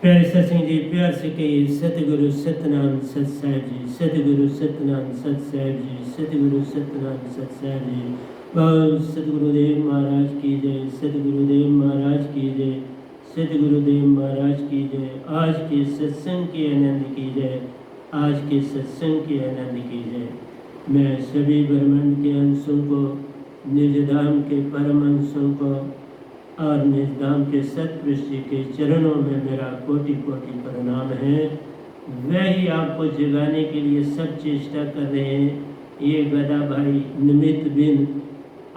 प्यारे सत्संग जी, प्यार से कहिए सतगुरु सतनाम सत साहिब जी, सतगुरु सतनाम सत साहिब जी, सतगुरु सतनाम सत साहिब जी। बोल सतगुरुदेव महाराज की जय, सतगुरुदेव महाराज की जय, सतगुरुदेव महाराज की जय। आज के सत्संग के आनंद की जय, आज के सत्संग के आनंद की जय। मैं सभी ब्रह्मांड के अंशों को, निज धाम के परम अंशों को और निज धाम के सतपुरुष जी के चरणों में मेरा कोटि कोटि प्रणाम है। वह ही आपको जगाने के लिए सब चेष्टा कर रहे हैं। ये गदा भाई निमित्त बिन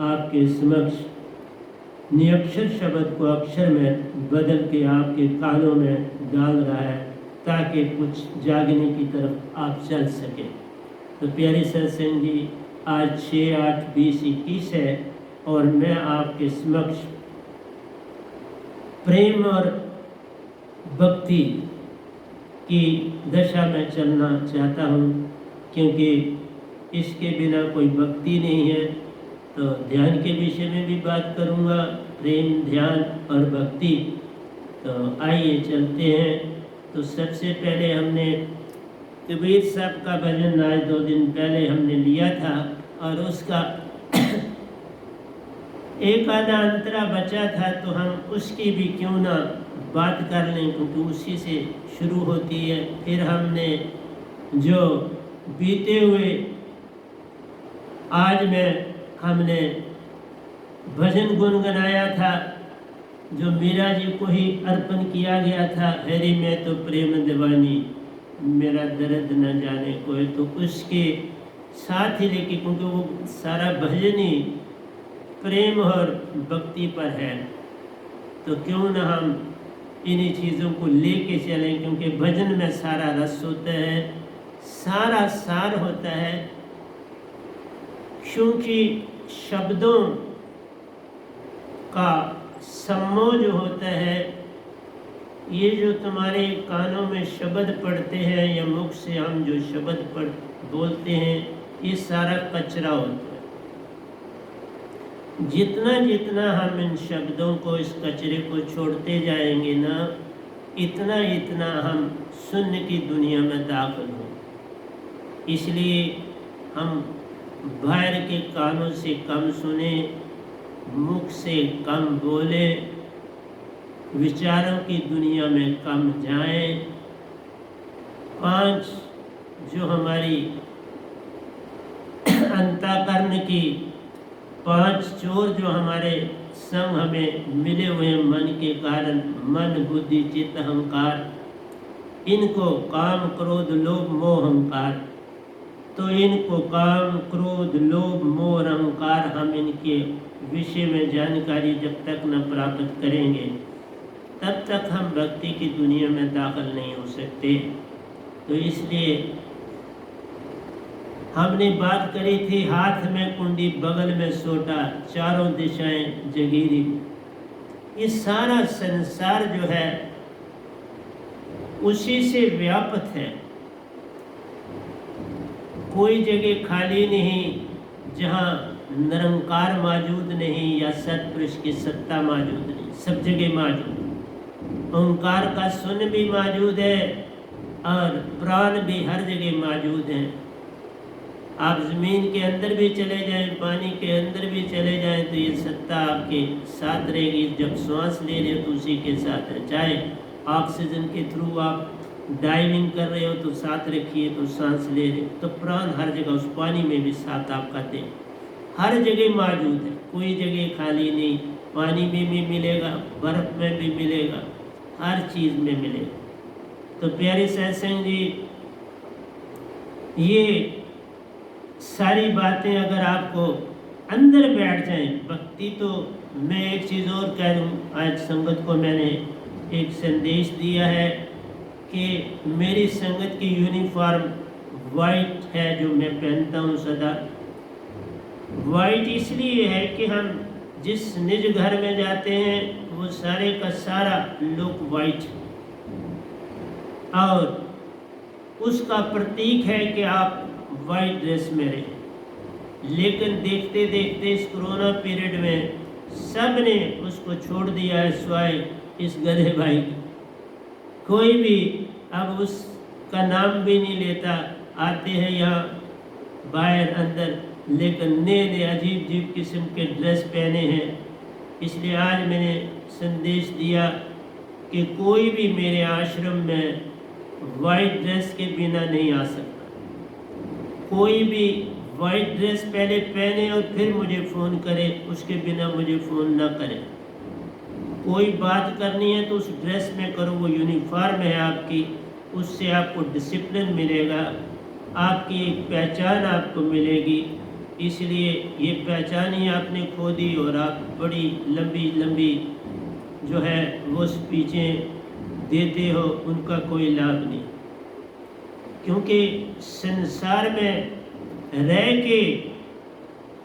आपके समक्ष निरक्षर शब्द को अक्षर में बदल के आपके कानों में डाल रहा है, ताकि कुछ जागने की तरफ आप चल सके। तो प्यारे सत्संग जी, आज 6-8-20-21 है और मैं आपके समक्ष प्रेम और भक्ति की दशा में चलना चाहता हूँ, क्योंकि इसके बिना कोई भक्ति नहीं है। तो ध्यान के विषय में भी बात करूँगा, प्रेम, ध्यान और भक्ति। तो आइए चलते हैं। तो सबसे पहले हमने कबीर साहब का भजन आज 2 दिन पहले हमने लिया था, और उसका एक आधा अंतरा बचा था, तो हम उसकी भी क्यों ना बात कर लें, क्योंकि उसी से शुरू होती है। फिर हमने जो बीते हुए आज में हमने भजन गुनगुनाया था, जो मीरा जी को ही अर्पण किया गया था, हरि में तो प्रेम दीवानी, मेरा दर्द न जाने कोई, तो उसके साथ ही लेके, क्योंकि वो सारा भजन ही प्रेम और भक्ति पर है, तो क्यों ना हम इन्हीं चीज़ों को लेके चलें, क्योंकि भजन में सारा रस होता है, सारा सार होता है। क्योंकि शब्दों का सम्मोह जो होता है, ये जो तुम्हारे कानों में शब्द पढ़ते हैं या मुख से हम जो शब्द बोलते हैं, ये सारा कचरा होता है। जितना जितना हम इन शब्दों को, इस कचरे को छोड़ते जाएंगे ना, इतना इतना हम शून्य की दुनिया में दाखिल हों। इसलिए हम बाहर के कानों से कम सुने, मुख से कम बोले, विचारों की दुनिया में कम जाएं। 5 जो हमारी अंतःकरण की 5 चोर जो हमारे संग हमें मिले हुए मन के कारण, मन, बुद्धि, चित्त, अहंकार, इनको काम, क्रोध, लोभ, मोह, अहंकार, तो इनको काम, क्रोध, लोभ, मोह, अहंकार, हम इनके विषय में जानकारी जब तक न प्राप्त करेंगे, तब तक हम भक्ति की दुनिया में दाखिल नहीं हो सकते। तो इसलिए हमने बात करी थी, हाथ में कुंडी, बगल में सोटा, चारों दिशाएं जगीरी। ये सारा संसार जो है उसी से व्याप्त है। कोई जगह खाली नहीं जहाँ निरंकार मौजूद नहीं या सतपुरुष की सत्ता मौजूद नहीं, सब जगह मौजूद। ओंकार का सुन भी मौजूद है और प्राण भी हर जगह मौजूद है। आप ज़मीन के अंदर भी चले जाएं, पानी के अंदर भी चले जाएं, तो ये सत्ता आपके साथ रहेगी। जब श्वास ले रहे हो तो उसी के साथ है। चाहे ऑक्सीजन के थ्रू आप डाइविंग कर रहे हो तो साथ रखिए, तो सांस ले रहे हो तो प्राण हर जगह, उस पानी में भी साथ आपका दे, हर जगह मौजूद है। कोई जगह खाली नहीं, पानी में भी मिलेगा, बर्फ़ में भी मिलेगा, हर चीज़ में मिलेगा। तो प्यारे सत्संग जी, ये सारी बातें अगर आपको अंदर बैठ जाएं, भक्ति तो मैं एक चीज़ और कह दूँ, आज संगत को मैंने एक संदेश दिया है कि मेरी संगत की यूनिफॉर्म वाइट है जो मैं पहनता हूँ सदा। वाइट इसलिए है कि हम जिस निज घर में जाते हैं वो सारे का सारा लोग वाइट, और उसका प्रतीक है कि आप वाइट ड्रेस में रहे। लेकिन देखते देखते इस कोरोना पीरियड में सब ने उसको छोड़ दिया है, स्वाय इस गधे भाई। कोई भी अब उसका नाम भी नहीं लेता। आते हैं यहाँ बाहर अंदर, लेकिन नए नए अजीब अजीब किस्म के ड्रेस पहने हैं। इसलिए आज मैंने संदेश दिया कि कोई भी मेरे आश्रम में वाइट ड्रेस के बिना नहीं आ सकता। कोई भी वाइट ड्रेस पहले पहने और फिर मुझे फ़ोन करे, उसके बिना मुझे फ़ोन ना करे। कोई बात करनी है तो उस ड्रेस में करो, वो यूनिफॉर्म है आपकी, उससे आपको डिसिप्लिन मिलेगा, आपकी एक पहचान आपको मिलेगी। इसलिए ये पहचान ही आपने खो दी और आप बड़ी लंबी लंबी जो है वो स्पीचें देते हो, उनका कोई लाभ नहीं। क्योंकि संसार में रह के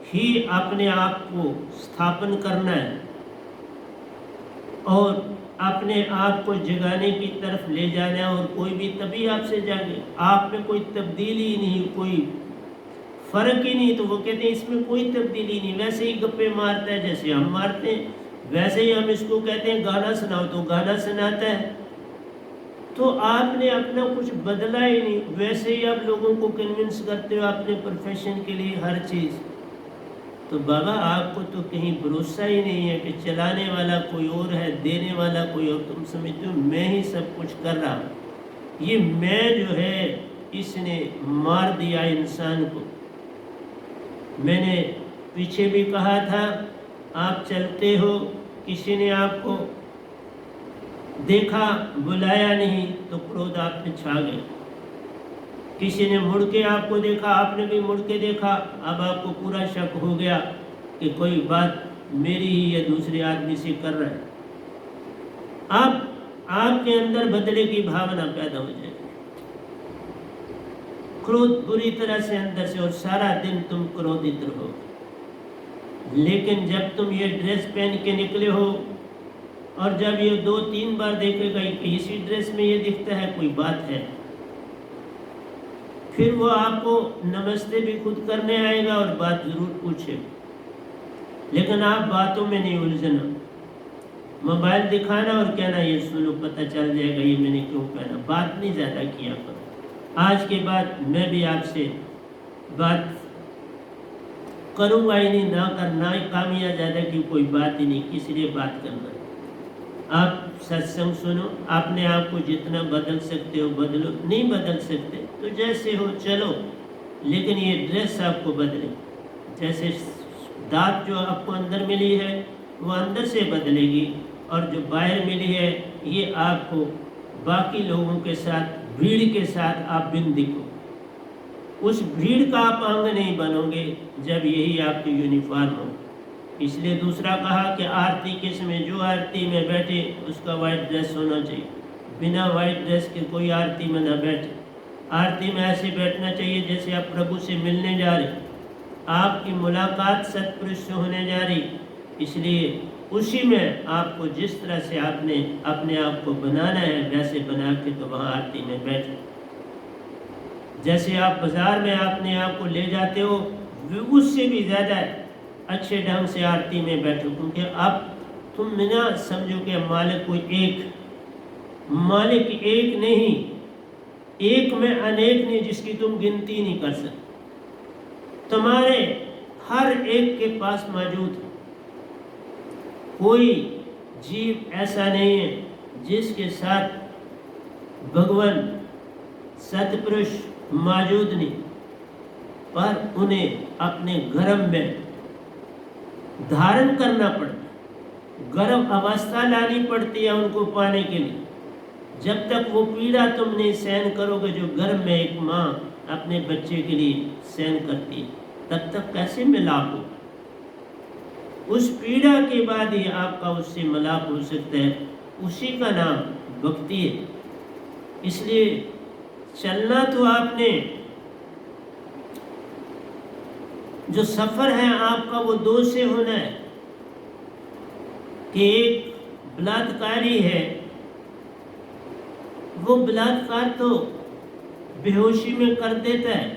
ही अपने आप को स्थापन करना है और अपने आप को जगाने की तरफ ले जाना है, और कोई भी तभी आपसे जागे। आप में कोई तब्दीली ही नहीं, कोई फ़र्क ही नहीं, तो वो कहते हैं इसमें कोई तब्दीली नहीं, वैसे ही गप्पे मारता है जैसे हम मारते हैं, वैसे ही हम इसको कहते हैं गाना सुनाओ तो गाना सुनाता है। तो आपने अपना कुछ बदला ही नहीं, वैसे ही आप लोगों को कन्विंस करते हो अपने प्रोफेशन के लिए हर चीज़। तो बाबा आपको तो कहीं भरोसा ही नहीं है कि चलाने वाला कोई और है, देने वाला कोई और। तुम समझते हो मैं ही सब कुछ कर रहा हूँ। ये मैं जो है इसने मार दिया इंसान को। मैंने पीछे भी कहा था, आप चलते हो, किसी ने आपको देखा बुलाया नहीं तो क्रोध आप पे छा गए। किसी ने मुड़ के आपको देखा, आपने भी मुड़ के देखा, अब आपको पूरा शक हो गया कि कोई बात मेरी ही या दूसरे आदमी से कर रहा है। अब आपके अंदर बदले की भावना पैदा हो जाएगी, क्रोध बुरी तरह से अंदर से, और सारा दिन तुम क्रोधित रहो। लेकिन जब तुम ये ड्रेस पहन के निकले हो और जब ये 2-3 बार देखेगा कि इसी ड्रेस में ये दिखता है, कोई बात है, फिर वो आपको नमस्ते भी खुद करने आएगा और बात ज़रूर पूछेगा। लेकिन आप बातों में नहीं उलझना, मोबाइल दिखाना और कहना ये सुनो, पता चल जाएगा ये मैंने क्यों कहना। बात नहीं ज़्यादा किया करो। आज के बाद मैं भी आपसे बात करूँगा ही नहीं, ना करना ही कामयाब ज़्यादा की कोई बात ही नहीं, किस लिए बात करना। आप सत्संग सुनो, अपने आप को जितना बदल सकते हो बदलो, नहीं बदल सकते तो जैसे हो चलो, लेकिन ये ड्रेस आपको बदले। जैसे दात जो आपको अंदर मिली है वो अंदर से बदलेगी, और जो बाहर मिली है ये आपको बाकी लोगों के साथ, भीड़ के साथ आप बिन दिखो। उस भीड़ का आप अंग नहीं बनोगे जब यही आपकी यूनिफॉर्म हो। इसलिए दूसरा कहा कि आरती के समय जो आरती में बैठे उसका वाइट ड्रेस होना चाहिए, बिना वाइट ड्रेस के कोई आरती में न बैठे। आरती में ऐसे बैठना चाहिए जैसे आप प्रभु से मिलने जा रहे, आपकी मुलाकात सतपुरुष से होने जा रही। इसलिए उसी में आपको जिस तरह से आपने अपने आप को बनाना है वैसे बना के तो वहाँ आरती में बैठे। जैसे आप बाज़ार में अपने आप को ले जाते हो, उससे भी ज़्यादा अच्छे ढंग से आरती में बैठो, क्योंकि अब तुम ना समझो कि मालिक कोई एक, मालिक एक नहीं, एक में अनेक नहीं, जिसकी तुम गिनती नहीं कर सकते। तुम्हारे हर एक के पास मौजूद है। कोई जीव ऐसा नहीं है जिसके साथ भगवान सतपुरुष मौजूद नहीं, पर उन्हें अपने गर्भ में धारण करना पड़ता है, गर्भ अवस्था लानी पड़ती है उनको पाने के लिए। जब तक वो पीड़ा तुम नहीं सहन करोगे जो गर्भ में एक माँ अपने बच्चे के लिए सहन करती है, तब तक कैसे मिलाप हो? उस पीड़ा के बाद ही आपका उससे मिलाप हो सकता है। उसी का नाम भक्ति है। इसलिए चलना तो आपने, जो सफ़र है आपका वो दो से होना है कि एक बलात्कारी है, वो बलात्कार तो बेहोशी में कर देता है,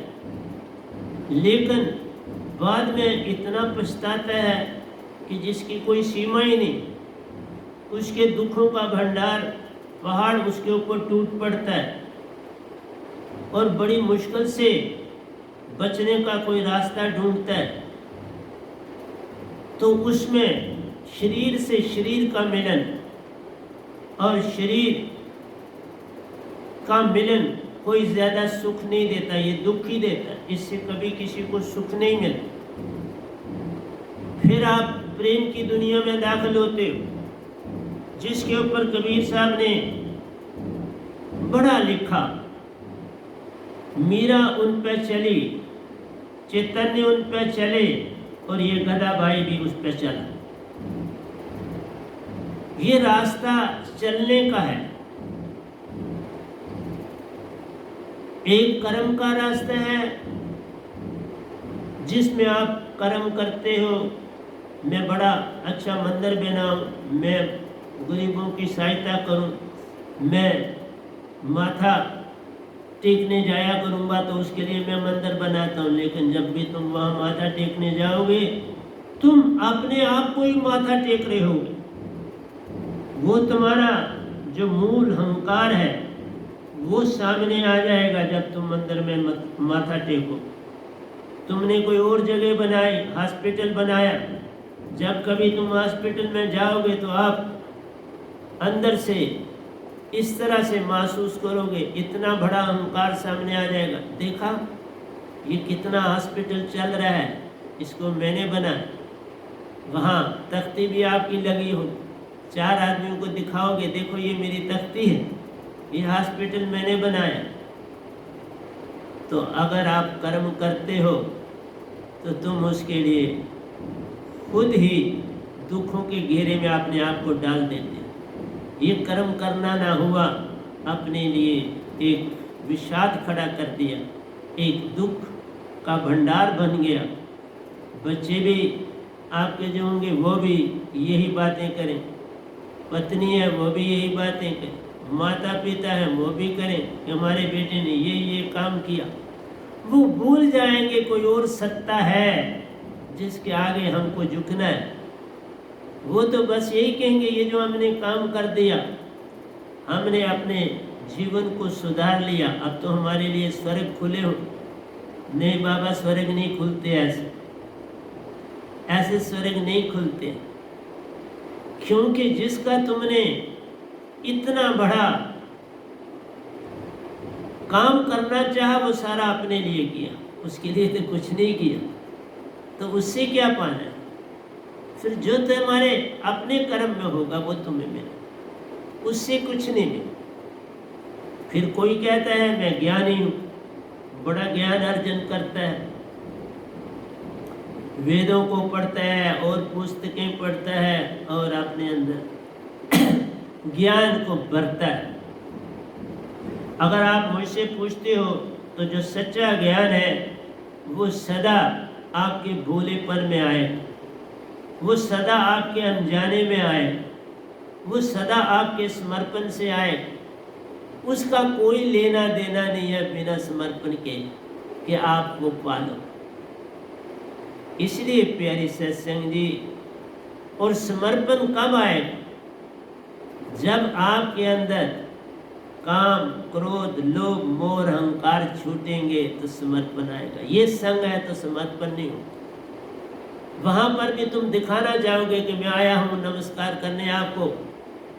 लेकिन बाद में इतना पछताता है कि जिसकी कोई सीमा ही नहीं। उसके दुखों का भंडार पहाड़ उसके ऊपर टूट पड़ता है और बड़ी मुश्किल से बचने का कोई रास्ता ढूंढता है, तो उसमें शरीर से शरीर का मिलन और शरीर का मिलन कोई ज़्यादा सुख नहीं देता, ये दुख ही देता है। इससे कभी किसी को सुख नहीं मिलता। फिर आप प्रेम की दुनिया में दाखिल होते हो, जिसके ऊपर कबीर साहब ने बड़ा लिखा। मीरा उन पे चली, चैतन्य उन पे चले और ये गधा भाई भी उस पे चला। ये रास्ता चलने का है। एक कर्म का रास्ता है जिसमें आप कर्म करते हो, मैं बड़ा अच्छा मंदिर बनाऊं, मैं गरीबों की सहायता करूं, मैं माथा टेकने जाया करूंगा तो उसके लिए मैं मंदिर बनाता हूं। लेकिन जब भी तुम वहां माथा टेकने जाओगे, तुम अपने आप को ही माथा टेक रहे होगे। वो तुम्हारा जो मूल अहंकार है वो सामने आ जाएगा जब तुम मंदिर में माथा टेको। तुमने कोई और जगह बनाई, हॉस्पिटल बनाया, जब कभी तुम हॉस्पिटल में जाओगे तो आप अंदर से इस तरह से महसूस करोगे, इतना बड़ा अहंकार सामने आ जाएगा। देखा ये कितना हॉस्पिटल चल रहा है, इसको मैंने बनाया। वहाँ तख्ती भी आपकी लगी हो, 4 आदमियों को दिखाओगे, देखो ये मेरी तख्ती है, ये हॉस्पिटल मैंने बनाया। तो अगर आप कर्म करते हो तो तुम उसके लिए खुद ही दुखों के घेरे में अपने आप को डाल देते हो। ये कर्म करना ना हुआ, अपने लिए एक विषाद खड़ा कर दिया, एक दुख का भंडार बन गया। बच्चे भी आपके जो होंगे वो भी यही बातें करें, पत्नी है वो भी यही बातें करें, माता पिता है वो भी करें कि हमारे बेटे ने ये काम किया। वो भूल जाएंगे कोई और सत्ता है जिसके आगे हमको झुकना है। वो तो बस यही कहेंगे ये जो हमने काम कर दिया, हमने अपने जीवन को सुधार लिया, अब तो हमारे लिए स्वर्ग खुले हो। नहीं बाबा, स्वर्ग नहीं खुलते, ऐसे स्वर्ग नहीं खुलते। क्योंकि जिसका तुमने इतना बड़ा काम करना चाहा वो सारा अपने लिए किया, उसके लिए तो कुछ नहीं किया, तो उससे क्या पाना है? फिर जो तुम्हारे अपने कर्म में होगा वो तुम्हें मिले, उससे कुछ नहीं मिले। फिर कोई कहता है मैं ज्ञानी हूँ, बड़ा ज्ञान अर्जन करता है, वेदों को पढ़ता है और पुस्तकें पढ़ता है और अपने अंदर ज्ञान को भरता है। अगर आप मुझसे पूछते हो तो जो सच्चा ज्ञान है वो सदा आपके भोलेपन में आए, वो सदा आपके अनजाने में आए, वो सदा आपके समर्पण से आए। उसका कोई लेना देना नहीं है बिना समर्पण के कि आप वो पालो। इसलिए प्यारी सत्संग जी, और समर्पण कब आएगा? जब आपके अंदर काम, क्रोध, लोभ, मोह, अहंकार छूटेंगे तो समर्पण आएगा। ये संग है तो समर्पण नहीं हो। वहाँ पर भी तुम दिखाना चाहोगे कि मैं आया हूँ नमस्कार करने आपको,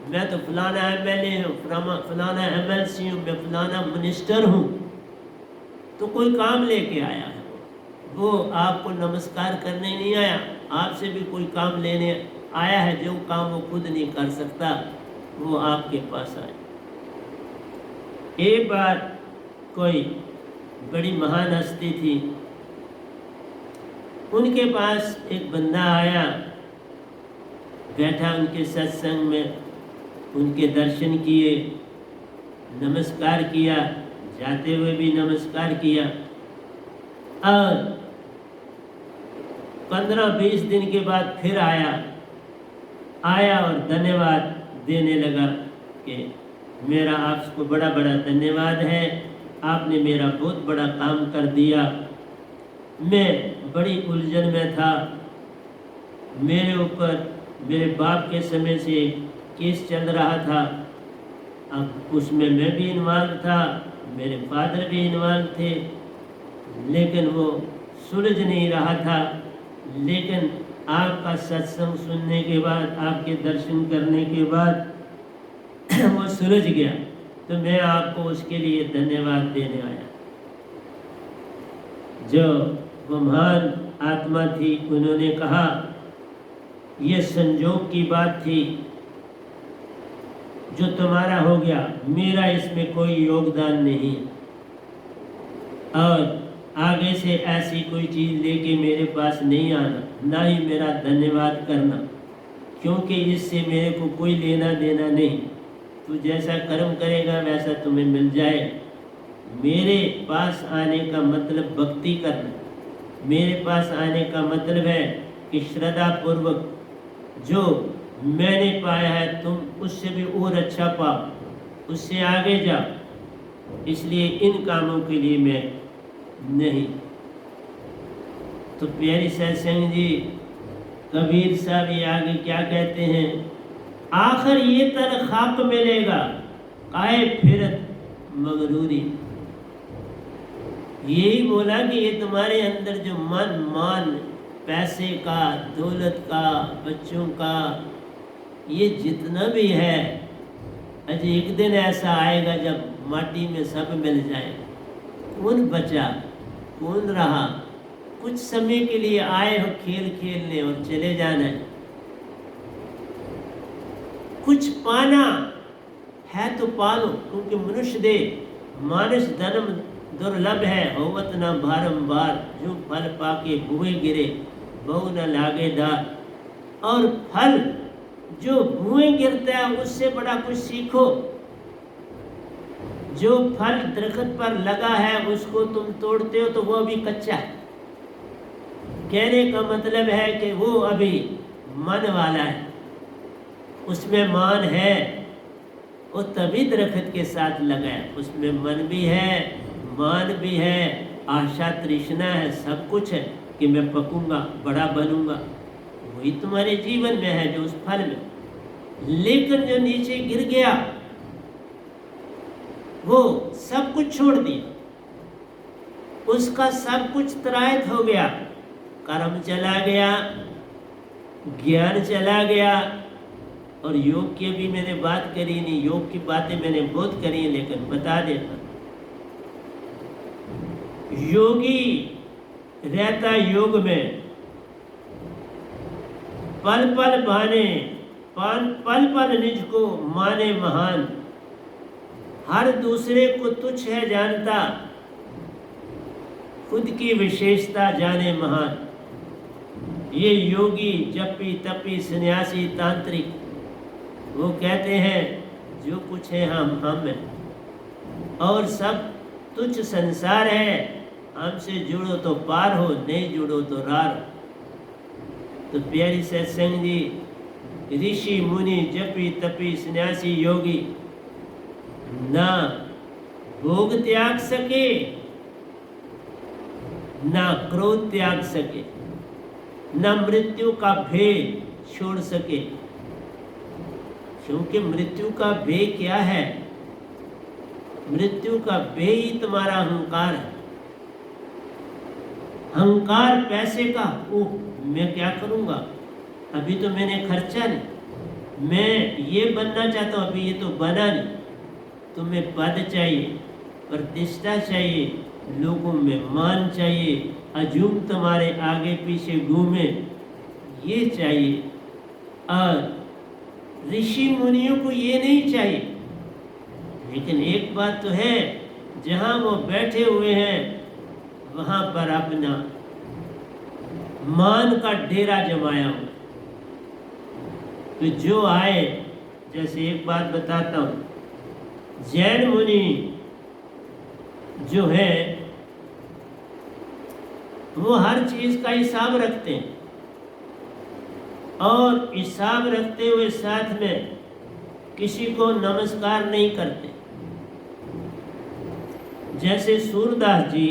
मैं तो फलाना MLA हूँ, फलाना MLC हूँ, मैं फलाना मिनिस्टर हूँ, तो कोई काम लेके आया है। वो आपको नमस्कार करने नहीं आया, आपसे भी कोई काम लेने आया है। जो काम वो खुद नहीं कर सकता वो आपके पास आए। एक बार कोई बड़ी महान हस्ती थी, उनके पास एक बंदा आया, बैठा उनके सत्संग में, उनके दर्शन किए, नमस्कार किया, जाते हुए भी नमस्कार किया, और 15-20 दिन के बाद फिर आया और धन्यवाद देने लगा कि मेरा आपको बड़ा बड़ा धन्यवाद है, आपने मेरा बहुत बड़ा काम कर दिया। मैं बड़ी उलझन में था, मेरे ऊपर मेरे बाप के समय से केस चल रहा था, अब उसमें मैं भी इन्वॉल्व था, मेरे फादर भी इन्वॉल्व थे, लेकिन वो सुलझ नहीं रहा था। लेकिन आपका सत्संग सुनने के बाद, आपके दर्शन करने के बाद वो सुलझ गया। तो मैं आपको उसके लिए धन्यवाद देने आया। जो वो महान आत्मा थी, उन्होंने कहा ये संजोग की बात थी, जो तुम्हारा हो गया, मेरा इसमें कोई योगदान नहीं, और आगे से ऐसी कोई चीज़ लेके मेरे पास नहीं आना, ना ही मेरा धन्यवाद करना, क्योंकि इससे मेरे को कोई लेना देना नहीं। तू जैसा कर्म करेगा वैसा तुम्हें मिल जाए। मेरे पास आने का मतलब भक्ति करना, मेरे पास आने का मतलब है कि श्रद्धा पूर्वक जो मैंने पाया है तुम उससे भी और अच्छा पाओ, उससे आगे जाओ। इसलिए इन कामों के लिए मैं नहीं। तो प्यारी सत्संग जी, कबीर साहब ये आगे क्या कहते हैं, आखिर ये तर खाक मिलेगा, काहे फिरत मगरूरी। यही बोला कि ये तुम्हारे अंदर जो मन मान, पैसे का, दौलत का, बच्चों का, ये जितना भी है, अज एक दिन ऐसा आएगा जब माटी में सब मिल जाए। कौन बचा, कौन रहा? कुछ समय के लिए आए हो खेल खेलने और चले जाना है। कुछ पाना है तो पालो, क्योंकि मनुष्य दे मानस धर्म दुर्लभ है, होवत न बारंबार, जो फल पाके भुए गिरे बहु न लागे दार। और फल जो भुए गिरता है उससे बड़ा कुछ सीखो। जो फल दरख्त पर लगा है उसको तुम तोड़ते हो तो वो अभी कच्चा है। कहने का मतलब है कि वो अभी मन वाला है, उसमें मान है, वो तभी दरख्त के साथ लगा है। उसमें मन भी है, मान भी है, आशा तृष्णा है, सब कुछ है कि मैं पकूंगा, बड़ा बनूंगा। वही तुम्हारे जीवन में है जो उस फल में। लेकिन जो नीचे गिर गया वो सब कुछ छोड़ दिया, उसका सब कुछ तरायत हो गया, कर्म चला गया, ज्ञान चला गया। और योग की भी मैंने बात करी नहीं, योग की बातें मैंने बहुत करी, लेकिन बता देता, योगी रहता योग में, पल पल भाने, पल पल निज को माने महान, हर दूसरे को तुच्छ है जानता, खुद की विशेषता जाने महान। ये योगी, जपी, तपी, सन्यासी, तांत्रिक, वो कहते हैं जो कुछ है हम हैं, और सब तुच्छ संसार है, हमसे जुड़ो तो पार हो, नहीं जुड़ो तो रार। तो प्यारी सत्संग जी, ऋषि मुनि, जपी, तपी, सन्यासी, योगी ना भोग त्याग सके, ना क्रोध त्याग सके, ना मृत्यु का भय छोड़ सके। क्योंकि मृत्यु का भय क्या है? मृत्यु का भय ही तुम्हारा अहंकार है। अहंकार पैसे का, ओह मैं क्या करूंगा, अभी तो मैंने खर्चा नहीं, मैं ये बनना चाहता हूँ, अभी ये तो बना नहीं। तुम्हें पद चाहिए, प्रतिष्ठा चाहिए, लोगों में मान चाहिए, अजूम तुम्हारे आगे पीछे घूमे, ये चाहिए। और ऋषि मुनियों को ये नहीं चाहिए। लेकिन एक बात तो है, जहाँ वो बैठे हुए हैं वहाँ पर अपना मान का डेरा जमाया हुआ। तो जो आए, जैसे एक बात बताता हूँ, जैन मुनि जो है वो हर चीज़ का हिसाब रखते हैं, और हिसाब रखते हुए साथ में किसी को नमस्कार नहीं करते। जैसे सूरदास जी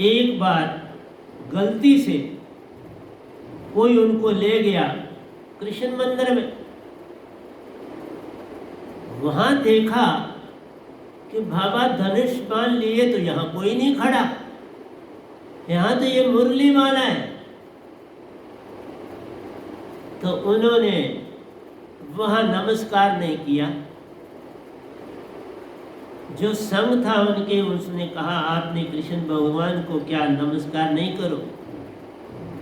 एक बार गलती से कोई उनको ले गया कृष्ण मंदिर में, वहां देखा कि बाबा धनुष बाण लिए तो यहाँ कोई नहीं खड़ा, यहाँ तो ये मुरली वाला है। तो उन्होंने वहां नमस्कार नहीं किया। जो संघ था उनके, उसने कहा आपने कृष्ण भगवान को क्या नमस्कार नहीं करो?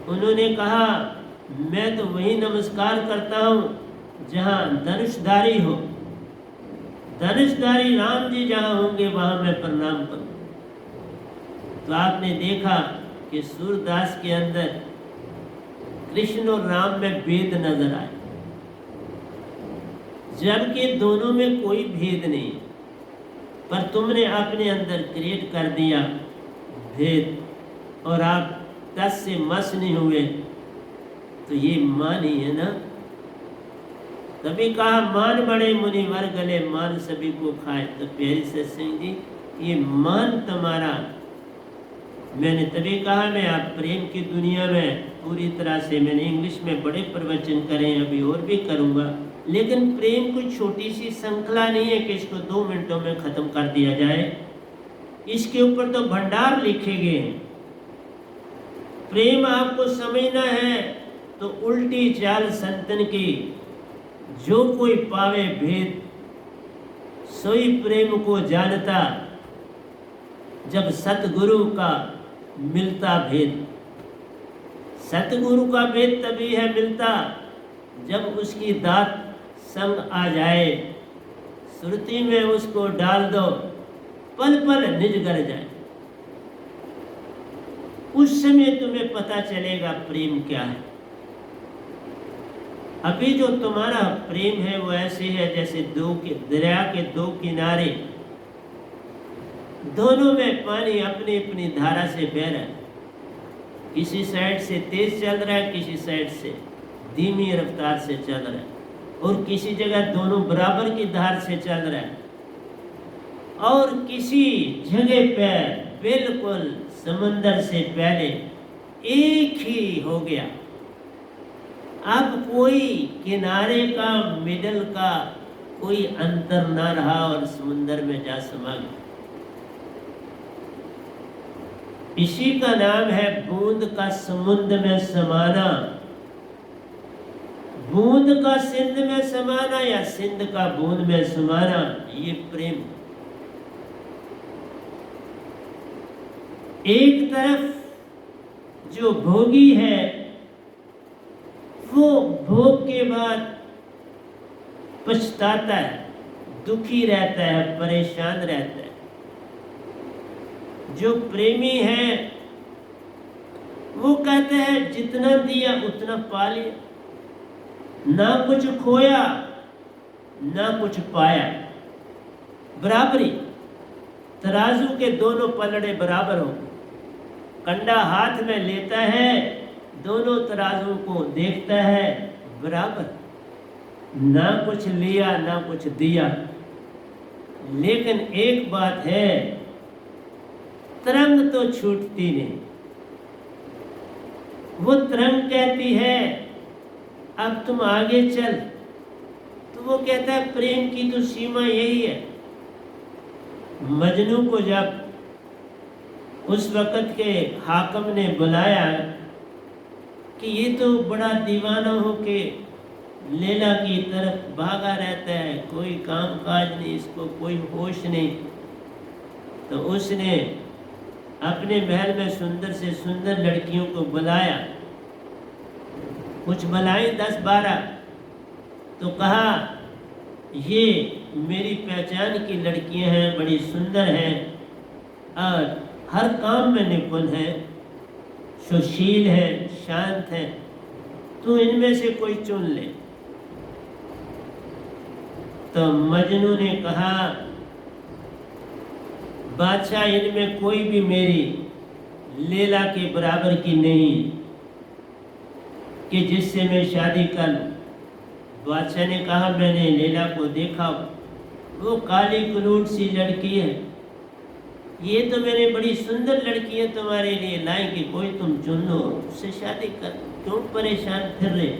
उन्होंने कहा मैं तो वही नमस्कार करता हूँ जहाँ धनुषधारी हो, धनुषधारी राम जी जहाँ होंगे वहाँ मैं प्रणाम करूँ। तो आपने देखा कि सूरदास के अंदर कृष्ण और राम में भेद नजर आए, जबकि दोनों में कोई भेद नहीं, पर तुमने अपने अंदर क्रिएट कर दिया भेद, और आप 10 से मस नहीं हुए। तो ये मान ही है ना। तभी कहा मान बड़े मुनिवर गले, मान सभी को खाए। तो प्यारी सत्संग जी, ये मान तुम्हारा, मैंने तभी कहा मैं आप प्रेम की दुनिया में पूरी तरह से, मैंने इंग्लिश में बड़े प्रवचन करे, अभी और भी करूँगा, लेकिन प्रेम कोई छोटी सी श्रृंखला नहीं है कि इसको 2 मिनटों में ख़त्म कर दिया जाए। इसके ऊपर तो भंडार लिखे गए हैं। प्रेम आपको समझना है तो उल्टी चाल संतन की, जो कोई पावे भेद सोई प्रेम को जानता, जब सतगुरु का मिलता भेद। सतगुरु का भेद तभी है मिलता जब उसकी दात संग आ जाए, श्रुति में उसको डाल दो, पल पल निज कर जाए, उस समय तुम्हें पता चलेगा प्रेम क्या है। अभी जो तुम्हारा प्रेम है वो ऐसे है जैसे दरिया के 2 किनारे, दोनों में पानी अपनी अपनी धारा से बह रहा है। किसी साइड से तेज चल रहा है, किसी साइड से धीमी रफ्तार से चल रहा है, और किसी जगह दोनों बराबर की धार से चल रहा है, और किसी जगह पे बिल्कुल समंदर से पहले एक ही हो गया। अब कोई किनारे का, मिडल का कोई अंतर ना रहा और समुंदर में जा समा गया। इसी का नाम है बूंद का समुद्र में समाना, बूंद का सिंध में समाना या सिंध का बूंद में समाना, ये प्रेम। एक तरफ जो भोगी है वो भोग के बाद पछताता है, दुखी रहता है, परेशान रहता है। जो प्रेमी है वो कहते हैं जितना दिया उतना पा लिया, ना कुछ खोया ना कुछ पाया, बराबरी। तराजू के दोनों पलड़े बराबर हो, कंडा हाथ में लेता है, दोनों तराजू को देखता है बराबर, ना कुछ लिया ना कुछ दिया। लेकिन एक बात है, तरंग तो छूटती नहीं। वो तरंग कहती है अब तुम आगे चल, तो वो कहता है प्रेम की तो सीमा यही है। मजनू को जब उस वक़्त के हाकम ने बुलाया कि ये तो बड़ा दीवाना हो के लैला की तरफ भागा रहता है, कोई काम काज नहीं, इसको कोई होश नहीं, तो उसने अपने महल में सुंदर से सुंदर लड़कियों को बुलाया, कुछ बुलाई 10-12, तो कहा ये मेरी पहचान की लड़कियां हैं, बड़ी सुंदर हैं और हर काम में निपुण है, सुशील है, शांत है, तू इनमें से कोई चुन ले। तो मजनू ने कहा बादशाह इनमें कोई भी मेरी लैला के बराबर की नहीं कि जिससे मैं शादी कर लूं। बादशाह ने कहा मैंने लैला को देखा, वो काली कुरूट सी लड़की है, ये तो मैंने बड़ी सुंदर लड़की है तुम्हारे लिए लाई कि कोई तुम चुन लो, उससे शादी कर, क्यों परेशान फिर रहे।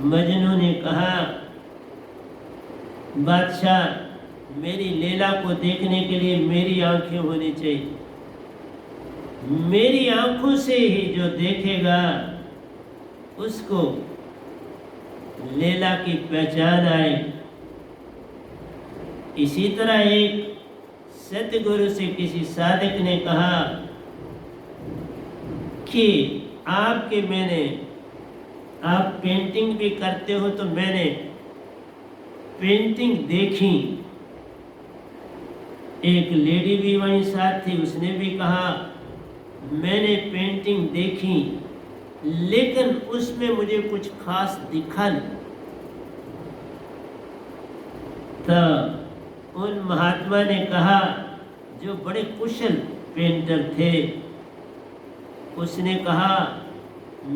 मजनू ने कहा बादशाह मेरी लीला को देखने के लिए मेरी आंखें होनी चाहिए, मेरी आंखों से ही जो देखेगा उसको लीला की पहचान आए। इसी तरह एक सतगुरु से किसी साधक ने कहा कि आप पेंटिंग भी करते हो, तो मैंने पेंटिंग देखी। एक लेडी भी वहीं साथ थी, उसने भी कहा मैंने पेंटिंग देखी, लेकिन उसमें मुझे कुछ खास दिखा नहीं। तो उन महात्मा ने कहा, जो बड़े कुशल पेंटर थे, उसने कहा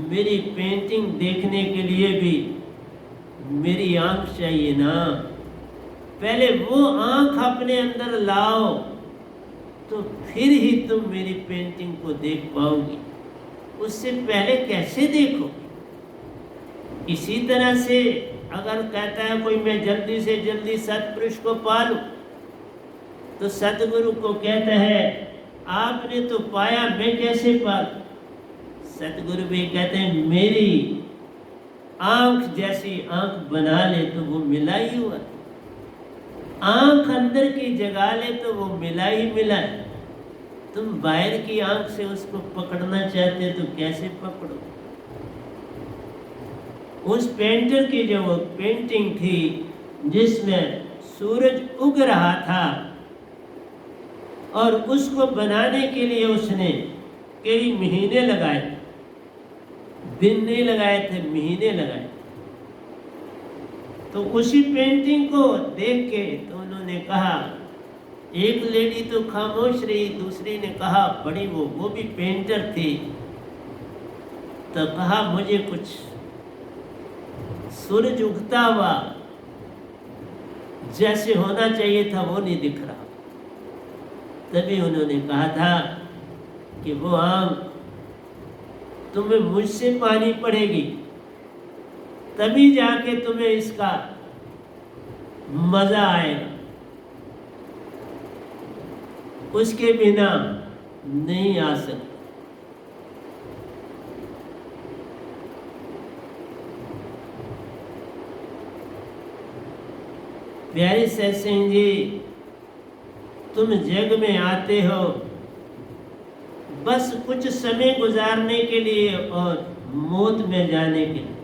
मेरी पेंटिंग देखने के लिए भी मेरी आंख चाहिए ना, पहले वो आंख अपने अंदर लाओ, तो फिर ही तुम मेरी पेंटिंग को देख पाओगी, उससे पहले कैसे देखो। इसी तरह से अगर कहता है कोई मैं जल्दी से जल्दी सतपुरुष को पालूं, तो सतगुरु को कहता है आपने तो पाया, मैं कैसे पालूं। सतगुरु भी कहते हैं मेरी आंख जैसी आंख बना ले तो वो मिला ही हुआ, आंख अंदर की जगा ले तो वो मिला ही मिला है। तुम बाहर की आंख से उसको पकड़ना चाहते तो कैसे पकड़ो। उस पेंटर की जो वो पेंटिंग थी जिसमें सूरज उग रहा था, और उसको बनाने के लिए उसने कई महीने लगाए, दिन नहीं लगाए थे, महीने लगाए। तो उसी पेंटिंग को देख के तो उन्होंने कहा, एक लेडी तो खामोश रही, दूसरी ने कहा बड़ी वो भी पेंटर थी, तो कहा मुझे कुछ सूरज उगता हुआ जैसे होना चाहिए था वो नहीं दिख रहा। तभी उन्होंने कहा था कि वो आंख तुम्हें मुझसे पानी पड़ेगी, तभी जाके तुम्हें इसका मजा आएगा, उसके बिना नहीं आ सकता। प्यारे सत्संग जी, तुम जग में आते हो बस कुछ समय गुजारने के लिए और मौत में जाने के लिए।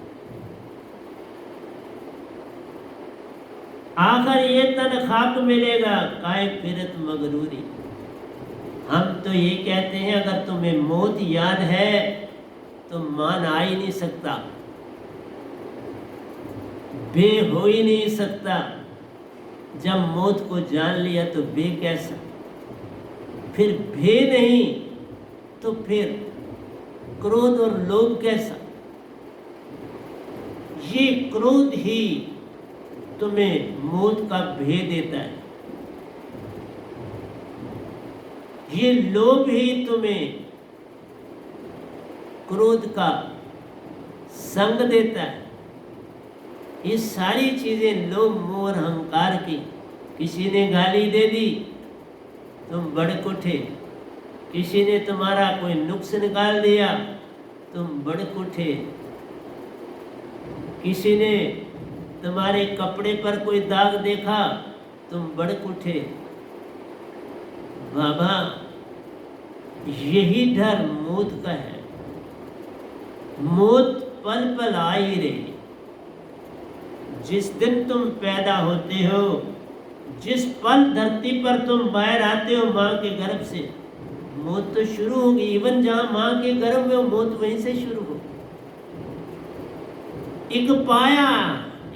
आखिर ये तन खाक मिलेगा काय फिरत मगरूरी। हम तो ये कहते हैं अगर तुम्हें मौत याद है तो मान आ ही नहीं सकता, बे हो ही नहीं सकता। जब मौत को जान लिया तो बे कैसा, फिर भे नहीं तो फिर क्रोध और लोभ कैसा। ये क्रोध ही तुम्हें मौत का भे देता है, ये लोभ ही तुम्हें क्रोध का संग देता है। ये सारी चीजें लोभ मोह और अहंकार की। किसी ने गाली दे दी तुम भड़क उठे, किसी ने तुम्हारा कोई नुक्स निकाल दिया तुम भड़क उठे, किसी ने तुम्हारे कपड़े पर कोई दाग देखा तुम भड़क उठे। बाबा यही डर मौत का है। मौत पल पल आ ही रही। जिस दिन तुम पैदा होते हो, जिस पल धरती पर तुम बाहर आते हो माँ के गर्भ से, मौत तो शुरू होगी। इवन जहाँ माँ के गर्भ में हो मौत वहीं से शुरू हो। एक पाया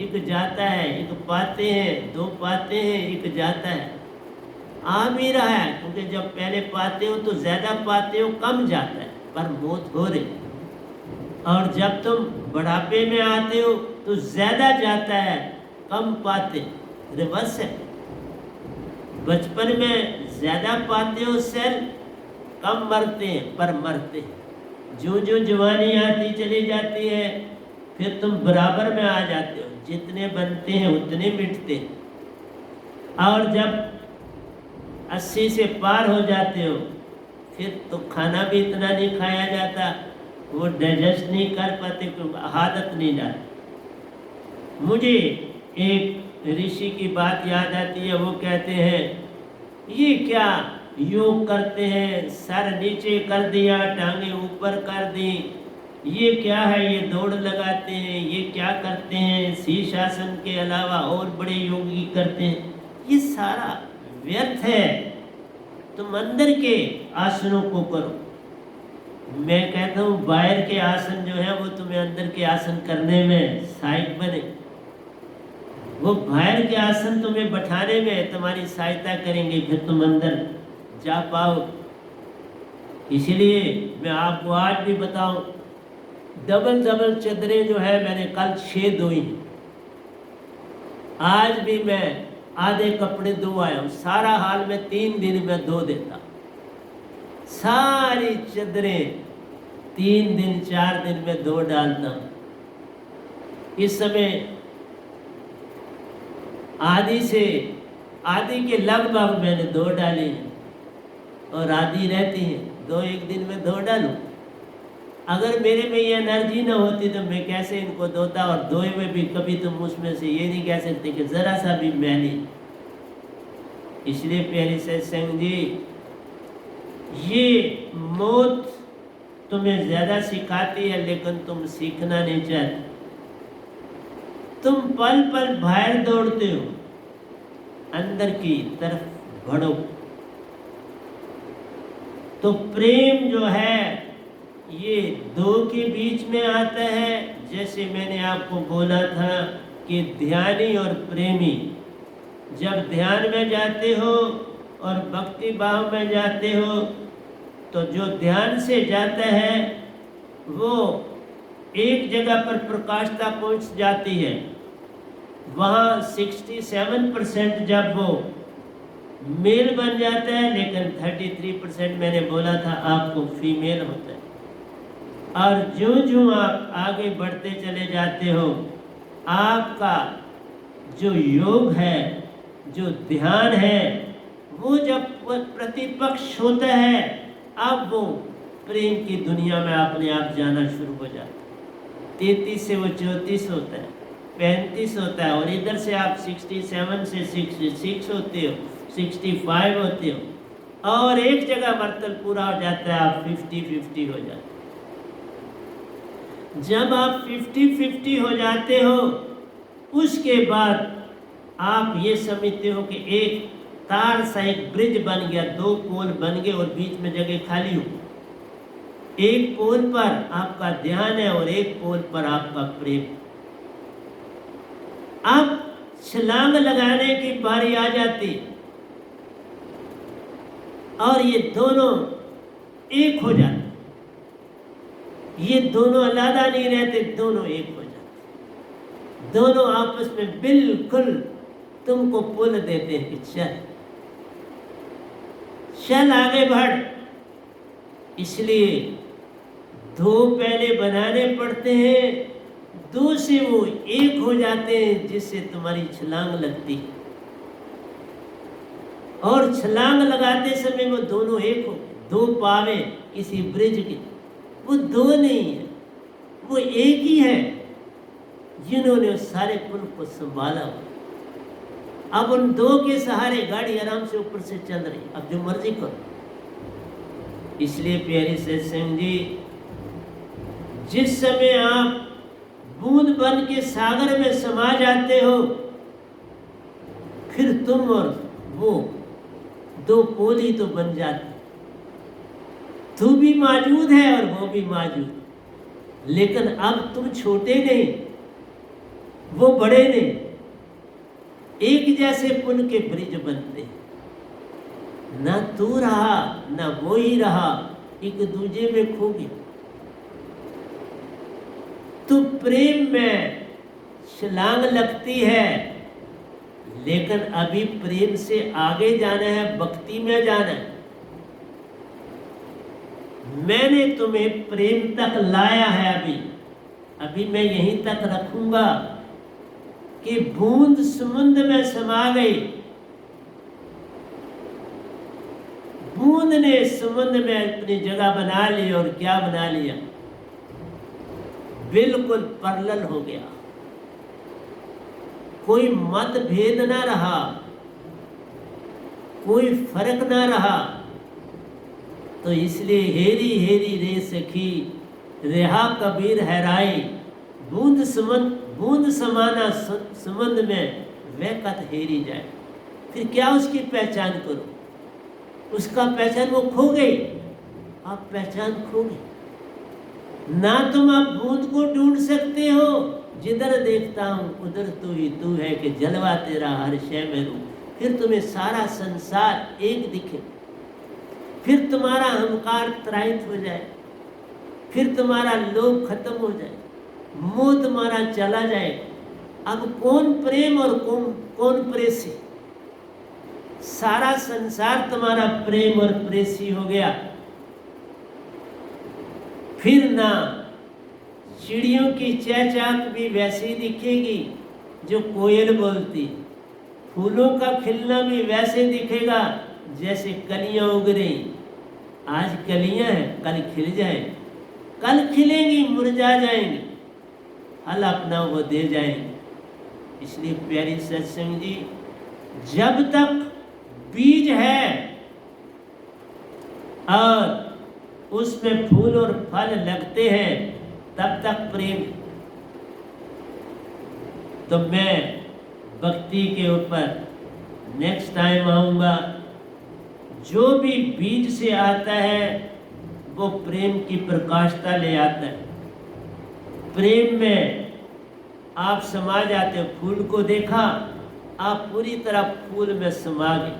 एक जाता है, एक पाते हैं, दो पाते हैं, एक जाता है। आ भी रहा है क्योंकि जब पहले पाते हो तो ज्यादा पाते हो, कम जाता है, पर मौत हो रही। और जब तुम बुढ़ापे में आते हो तो ज्यादा जाता है, कम पाते। रिवर्स है। बचपन में ज्यादा पाते हो सेल, कम मरते हैं, पर मरते हैं। जो जो जवानी आती चली जाती है फिर तुम बराबर में आ जाते हो। जितने बनते हैं उतने मिटते हैं। और जब 80 से पार हो जाते हो फिर तो खाना भी इतना नहीं खाया जाता, वो डाइजेस्ट नहीं कर पाते, आदत नहीं डालती। मुझे एक ऋषि की बात याद आती है, वो कहते हैं ये क्या योग करते हैं, सर नीचे कर दिया, टांगे ऊपर कर दी, ये क्या है, ये दौड़ लगाते हैं, ये क्या करते हैं, शीश आसन के अलावा और बड़े योगी करते हैं, ये सारा व्यर्थ है। तुम अंदर के आसनों को करो। मैं कहता हूँ बाहर के आसन जो है वो तुम्हें अंदर के आसन करने में सहायक बने, वो बाहर के आसन तुम्हें बैठाने में तुम्हारी सहायता करेंगे, फिर तुम अंदर जा पाओ। इसलिए मैं आपको आज भी बताऊं, डबल चदरें जो है मैंने कल 6 धोई हैं, आज भी मैं आधे कपड़े धो आया हूँ। सारा हाल में 3 दिन में धो देता, सारी चदरें 3 दिन 4 दिन में धो डालता हूँ। इस समय आधी के लगभग मैंने धो डाली हैं और आधी रहती हैं, 2-1 दिन में धो डालूं। अगर मेरे में ये एनर्जी ना होती तो मैं कैसे इनको धोता, और धोए में भी कभी तुम उसमें से ये नहीं कह सकते कि ज़रा सा भी मैली। इसलिए प्यारे सत्संग जी, ये मौत तुम्हें ज़्यादा सिखाती है लेकिन तुम सीखना नहीं चाहते। तुम पल पल बाहर दौड़ते हो, अंदर की तरफ बढ़ो। तो प्रेम जो है ये 2 के बीच में आता है। जैसे मैंने आपको बोला था कि ध्यानी और प्रेमी, जब ध्यान में जाते हो और भक्ति भाव में जाते हो तो जो ध्यान से जाता है वो एक जगह पर प्रकाशता पहुंच जाती है, वहाँ 67% जब वो मेल बन जाता है, लेकिन 33% मैंने बोला था आपको फीमेल होता है। और जो आप आगे बढ़ते चले जाते हो, आपका जो योग है, जो ध्यान है, वो जब प्रतिपक्ष होता है, अब वो प्रेम की दुनिया में अपने आप जाना शुरू हो जाता है। 33 से वो 34 होता है, 35 होता है, और इधर से आप 67 से 66 होते हो, 65 होते हो, और एक जगह बर्तन पूरा हो जाता है, आप 50-50 हो जाते हो। जब आप 50-50 हो जाते हो, उसके बाद आप ये समझते हो कि एक तार सा एक ब्रिज बन गया, 2 पोल बन गए और बीच में जगह खाली हो। एक पोल पर आपका ध्यान है और एक पोल पर आपका प्रेम। अब छलांग लगाने की बारी आ जाती और ये दोनों एक हो जाते, ये दोनों अलग नहीं रहते, दोनों एक हो जाते, दोनों आपस में बिल्कुल तुमको पुल देते हैं कि चल आगे बढ़। इसलिए 2 पहले बनाने पड़ते हैं, 2 से वो एक हो जाते हैं, जिससे तुम्हारी छलांग लगती है। और छलांग लगाते समय वो दोनों एक हो, 2 पावे किसी ब्रिज के, वो 2 नहीं है, वो एक ही है, जिन्होंने सारे पुल को संभाला। अब उन 2 के सहारे गाड़ी आराम से ऊपर से चल रही, अब जो मर्जी करो। इसलिए प्यारे सत्संग जी, जिस समय आप बूंद बन के सागर में समा जाते हो, फिर तुम और वो 2 पोल ही तो बन जाते। तू भी मौजूद है और वो भी मौजूद, लेकिन अब तुम छोटे नहीं, वो बड़े नहीं, एक जैसे पुल के ब्रिज बनते हैं। ना तू रहा ना वो ही रहा, एक दूजे में खो गया। तो प्रेम में छलांग लगती है, लेकिन अभी प्रेम से आगे जाना है, भक्ति में जाना है। मैंने तुम्हें प्रेम तक लाया है, अभी मैं यहीं तक रखूंगा कि बूंद समुद्र में समा गई बूंद ने समुद्र में अपनी जगह बना ली और क्या बना लिया, बिल्कुल पैरेलल हो गया, कोई मतभेद ना रहा, कोई फर्क ना रहा। तो इसलिए हेरी हेरी रे सखी रेहा कबीर हैराई, बूंद समाना समुद्र में वह कत हेरी जाए। फिर क्या उसकी पहचान करो, उसका पहचान वो खो गई, आप पहचान खो गई। ना तुम आप बूंद को ढूंढ सकते हो, जिधर देखता हूँ उधर तू ही तू है कि जलवा तेरा हर शय में रूप। फिर तुम्हें सारा संसार एक दिखे, फिर तुम्हारा अहंकार त्राहित हो जाए, फिर तुम्हारा लोभ खत्म हो जाए, मोह तुम्हारा चला जाए। अब कौन प्रेम और कौन प्रेसी, सारा संसार तुम्हारा प्रेम और प्रेसी हो गया। फिर ना चिड़ियों की चहचहाट भी वैसी दिखेगी जो कोयल बोलती, फूलों का खिलना भी वैसे दिखेगा जैसे कलियां उग रही। आज कलियां हैं, कल खिल जाए, कल खिलेंगी मुरझा जाएंगी, फल अपना वो दे जाएंगे। इसलिए प्यारी सत्संग जी, जब तक बीज है और उसमें फूल और फल लगते हैं तब तक प्रेम। तो मैं भक्ति के ऊपर नेक्स्ट टाइम आऊंगा। जो भी बीज से आता है वो प्रेम की प्रकाशता ले आता है। प्रेम में आप समा जाते हो। फूल को देखा, आप पूरी तरह फूल में समा गए।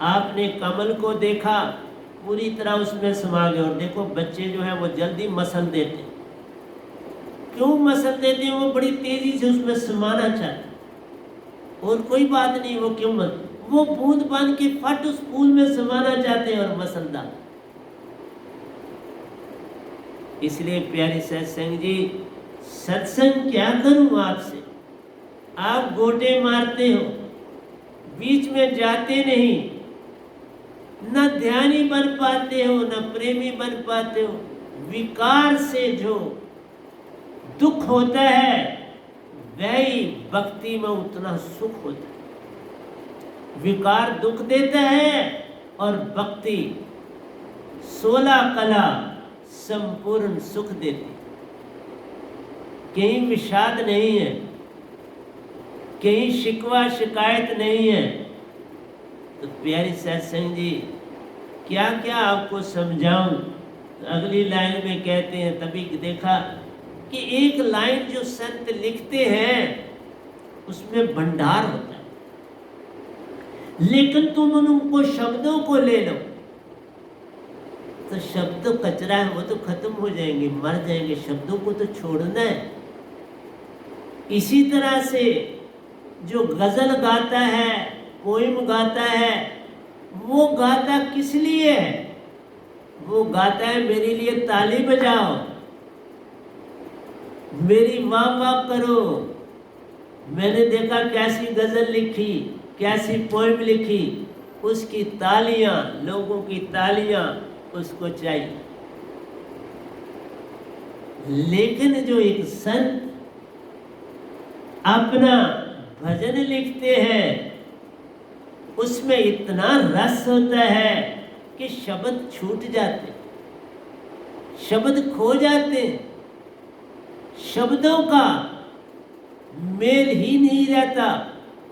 आपने कमल को देखा, पूरी तरह उसमें समा गए। और देखो बच्चे जो है वो जल्दी मसल देते हैं। क्यों मसल देते हैं? वो बड़ी तेजी से उसमें समाना चाहते, और कोई बात नहीं। वो क्यों वो बूंद बन के फट उस फूल में समाना चाहते हैं और मसलदार। इसलिए प्यारी सत्संग जी, सत्संग क्या करूं आपसे? आप गोटे मारते हो, बीच में जाते नहीं, न ध्यानी बन पाते हो, न प्रेमी बन पाते हो। विकार से जो दुख होता है वही भक्ति में उतना सुख होता है। विकार दुख देता है और भक्ति 16 कला संपूर्ण सुख देती। कहीं विषाद नहीं है, कहीं शिकवा शिकायत नहीं है। तो प्यारी सत्संग जी, क्या क्या आपको समझाऊं? तो अगली लाइन में कहते हैं, तभी देखा कि एक लाइन जो संत लिखते हैं उसमें भंडार होता है, लेकिन तुम उनको शब्दों को ले लो तो शब्द कचरा है, वो तो खत्म हो जाएंगे, मर जाएंगे। शब्दों को तो छोड़ना है। इसी तरह से जो गजल गाता है, पोइम गाता है, वो गाता किस लिए है? वो गाता है मेरे लिए ताली बजाओ, मेरी वाह वाह करो। मैंने देखा कैसी गजल लिखी, कैसी पोइम लिखी, उसकी तालियां, लोगों की तालियां उसको चाहिए। लेकिन जो एक संत अपना भजन लिखते हैं उसमें इतना रस होता है कि शब्द छूट जाते, शब्द खो जाते, शब्दों का मेल ही नहीं रहता।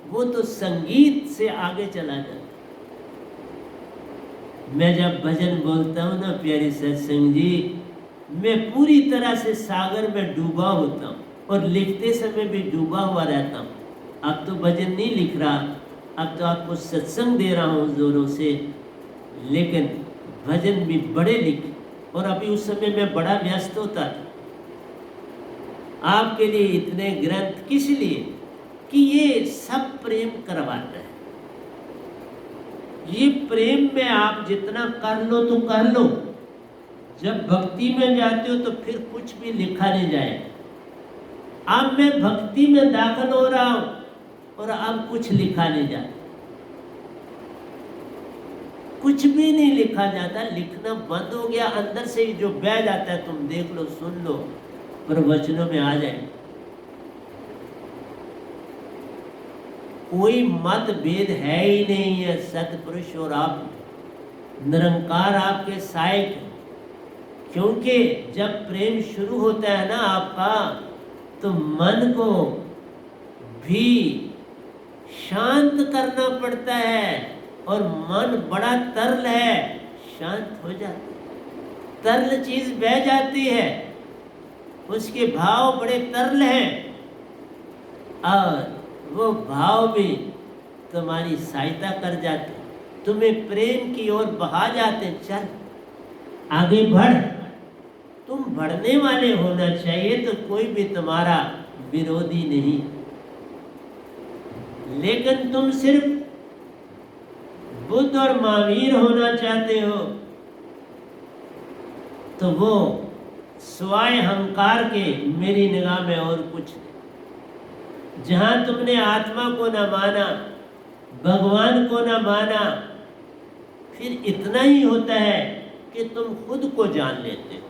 वो तो संगीत से आगे चला जाता। मैं जब भजन बोलता हूँ ना प्यारी सत्संग जी, मैं पूरी तरह से सागर में डूबा होता हूँ और लिखते समय भी डूबा हुआ रहता हूँ। अब तो भजन नहीं लिख रहा, अब तो आपको सत्संग दे रहा हूँ जोरों से, लेकिन भजन भी बड़े लिखे। और अभी उस समय मैं बड़ा व्यस्त होता था। आपके लिए इतने ग्रंथ किस लिए? कि ये सब प्रेम करवाता है। ये प्रेम में आप जितना कर लो तो कर लो, जब भक्ति में जाते हो तो फिर कुछ भी लिखा नहीं जाए। अब मैं भक्ति में दाखिल हो रहा हूं और अब कुछ लिखा नहीं जाए। कुछ भी नहीं लिखा जाता, लिखना बंद हो गया, अंदर से ही जो बह जाता है, तुम देख लो, सुन लो, प्रवचनों में आ जाए। कोई मतभेद है ही नहीं है, सतपुरुष और आप, निरंकार आपके सहायक है। क्योंकि जब प्रेम शुरू होता है ना आपका, तो मन को भी शांत करना पड़ता है, और मन बड़ा तरल है, शांत हो जाता है। तरल चीज बह जाती है, उसके भाव बड़े तरल हैं, और वो भाव भी तुम्हारी सहायता कर जाते, तुम्हें प्रेम की ओर बहा जाते। चल आगे बढ़, तुम बढ़ने वाले होना चाहिए, तो कोई भी तुम्हारा विरोधी नहीं। लेकिन तुम सिर्फ बुद्ध और महावीर होना चाहते हो, तो वो स्वाय अहंकार के मेरी निगाह में और कुछ नहीं। जहां तुमने आत्मा को न माना, भगवान को न माना, फिर इतना ही होता है कि तुम खुद को जान लेते हो,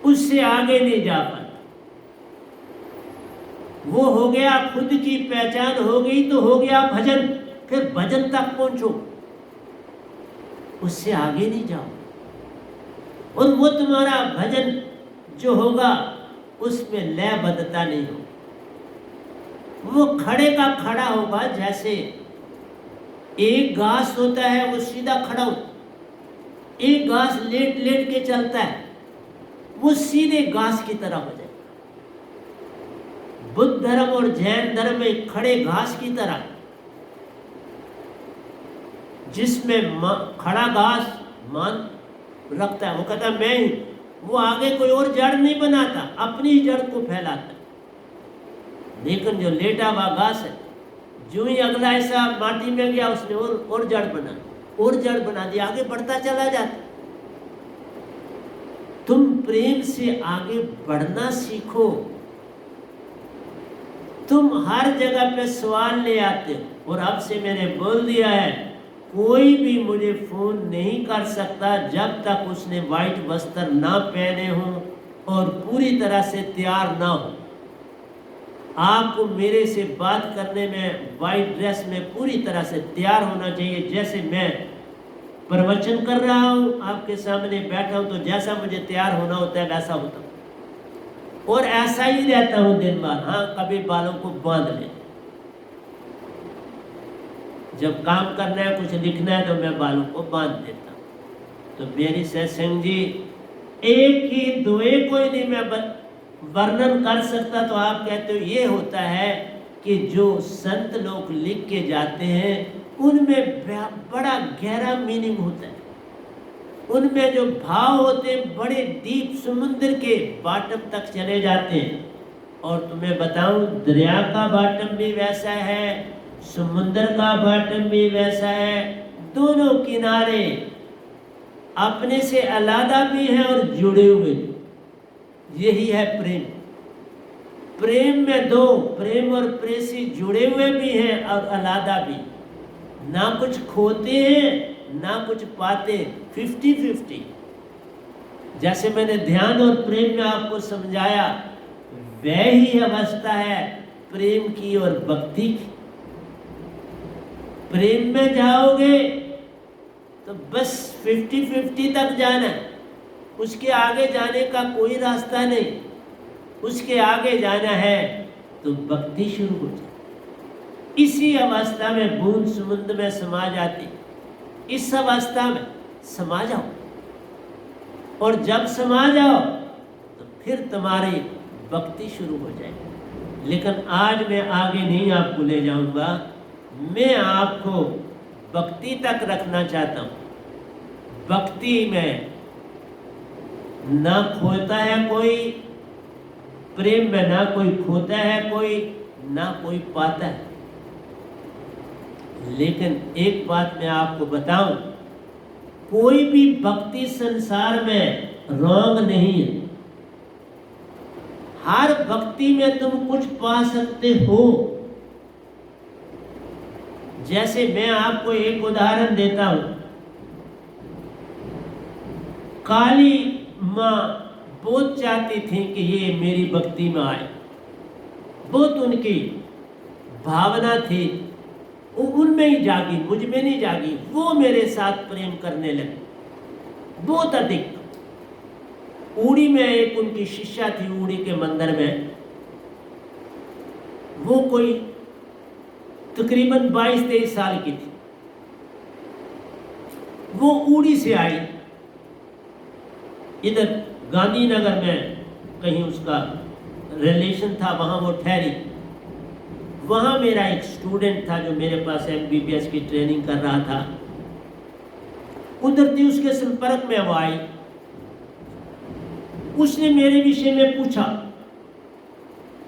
उससे आगे नहीं जा पाते। वो हो गया, खुद की पहचान हो गई तो हो गया भजन, फिर भजन तक पहुंचो, उससे आगे नहीं जाओ। और वो तुम्हारा भजन जो होगा उसमें लयबद्धता नहीं हो, वो खड़े का खड़ा होगा। जैसे एक घास होता है वो सीधा खड़ा होता, एक घास लेट लेट के चलता है, वो सीधे घास की तरह हो जाए। बुद्ध धर्म और जैन धर्म में खड़े घास की तरह, जिसमें खड़ा घास मान रखता है, वो कहता है मैं ही, वो आगे कोई और जड़ नहीं बनाता, अपनी ही जड़ को फैलाता। लेकिन जो लेटा हुआ घास है, जो ही अगला ऐसा माटी में गया, उसने और जड़ बना, और जड़ बना दी, आगे बढ़ता चला जाता। तुम प्रेम से आगे बढ़ना सीखो। तुम हर जगह पे सवाल ले आते हो, और अब से मैंने बोल दिया है, कोई भी मुझे फोन नहीं कर सकता जब तक उसने व्हाइट वस्त्र ना पहने हो और पूरी तरह से तैयार ना हो। आपको मेरे से बात करने में व्हाइट ड्रेस में पूरी तरह से तैयार होना चाहिए। जैसे मैं प्रवचन कर रहा हूँ, आपके सामने बैठा हूँ, तो जैसा मुझे तैयार होना होता है वैसा होता हूँ, और ऐसा ही रहता हूँ दिन भर। हाँ, कभी बालों को बांध ले, जब काम करना है, कुछ लिखना है, तो मैं बालों को बांध देता हूँ। तो मेरी सत्संग जी, एक ही दुए कोई नहीं मैं वर्णन कर सकता। तो आप कहते हो ये होता है कि जो संत लोग लिख के जाते हैं, उनमें बड़ा गहरा मीनिंग होता है, उनमें जो भाव होते हैं बड़े डीप, समुद्र के बॉटम तक चले जाते हैं। और तुम्हें बताऊं, दरिया का बॉटम भी वैसा है, समुद्र का बॉटम भी वैसा है, दोनों किनारे अपने से अलग भी हैं और जुड़े हुए। यही है प्रेम। प्रेम में दो, प्रेम और प्रेसी जुड़े हुए भी हैं और अलग भी, ना कुछ खोते हैं ना कुछ पाते, 50-50। जैसे मैंने ध्यान और प्रेम में आपको समझाया, वह ही अवस्था है प्रेम की और भक्ति की। प्रेम में जाओगे तो बस 50-50 तक जाना है, उसके आगे जाने का कोई रास्ता नहीं। उसके आगे जाना है तो भक्ति शुरू हो जाए। इसी अवस्था में बूंद समुद्र में समा जाती, इस अवस्था में समा जाओ, और जब समा जाओ तो फिर तुम्हारी भक्ति शुरू हो जाएगी। लेकिन आज मैं आगे नहीं आपको ले जाऊंगा, मैं आपको भक्ति तक रखना चाहता हूँ। भक्ति में ना खोता है कोई, प्रेम में ना कोई खोता है कोई, ना कोई पाता है। लेकिन एक बात मैं आपको बताऊं, कोई भी भक्ति संसार में रॉन्ग नहीं है। हर भक्ति में तुम कुछ पा सकते हो। जैसे मैं आपको एक उदाहरण देता हूं, काली माँ बहुत चाहती थी कि ये मेरी भक्ति में आए, बहुत उनकी भावना थी, वो उनमें ही जागी, मुझ में नहीं जागी। वो मेरे साथ प्रेम करने लगी बहुत अधिक। उड़ी में एक उनकी शिष्या थी, उड़ी के मंदिर में, वो कोई तकरीबन 22-23 साल की थी। वो उड़ी से आई, इधर गांधीनगर में कहीं उसका रिलेशन था, वहाँ वो ठहरी। वहाँ मेरा एक स्टूडेंट था जो मेरे पास MBBS की ट्रेनिंग कर रहा था, उधर थी, उसके संपर्क में वो आई। उसने मेरे विषय में पूछा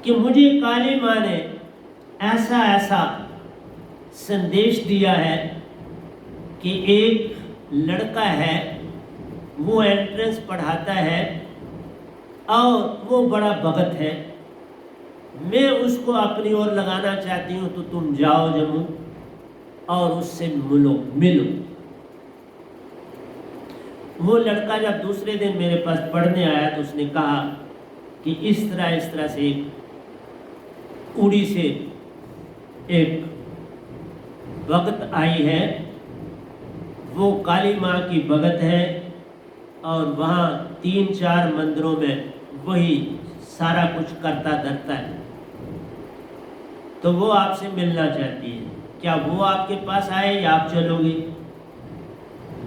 कि मुझे काली माँ ने ऐसा ऐसा संदेश दिया है कि एक लड़का है, वो एंट्रेंस पढ़ाता है और वो बड़ा भगत है, मैं उसको अपनी ओर लगाना चाहती हूँ, तो तुम जाओ जम्मू और उससे मिलो। वो लड़का जब दूसरे दिन मेरे पास पढ़ने आया तो उसने कहा कि इस तरह से एक उड़ी से एक भगत आई है, वो काली माँ की भगत है और वहाँ 3-4 मंदिरों में वही सारा कुछ करता धरता है, तो वो आपसे मिलना चाहती है, क्या वो आपके पास आए या आप चलोगे?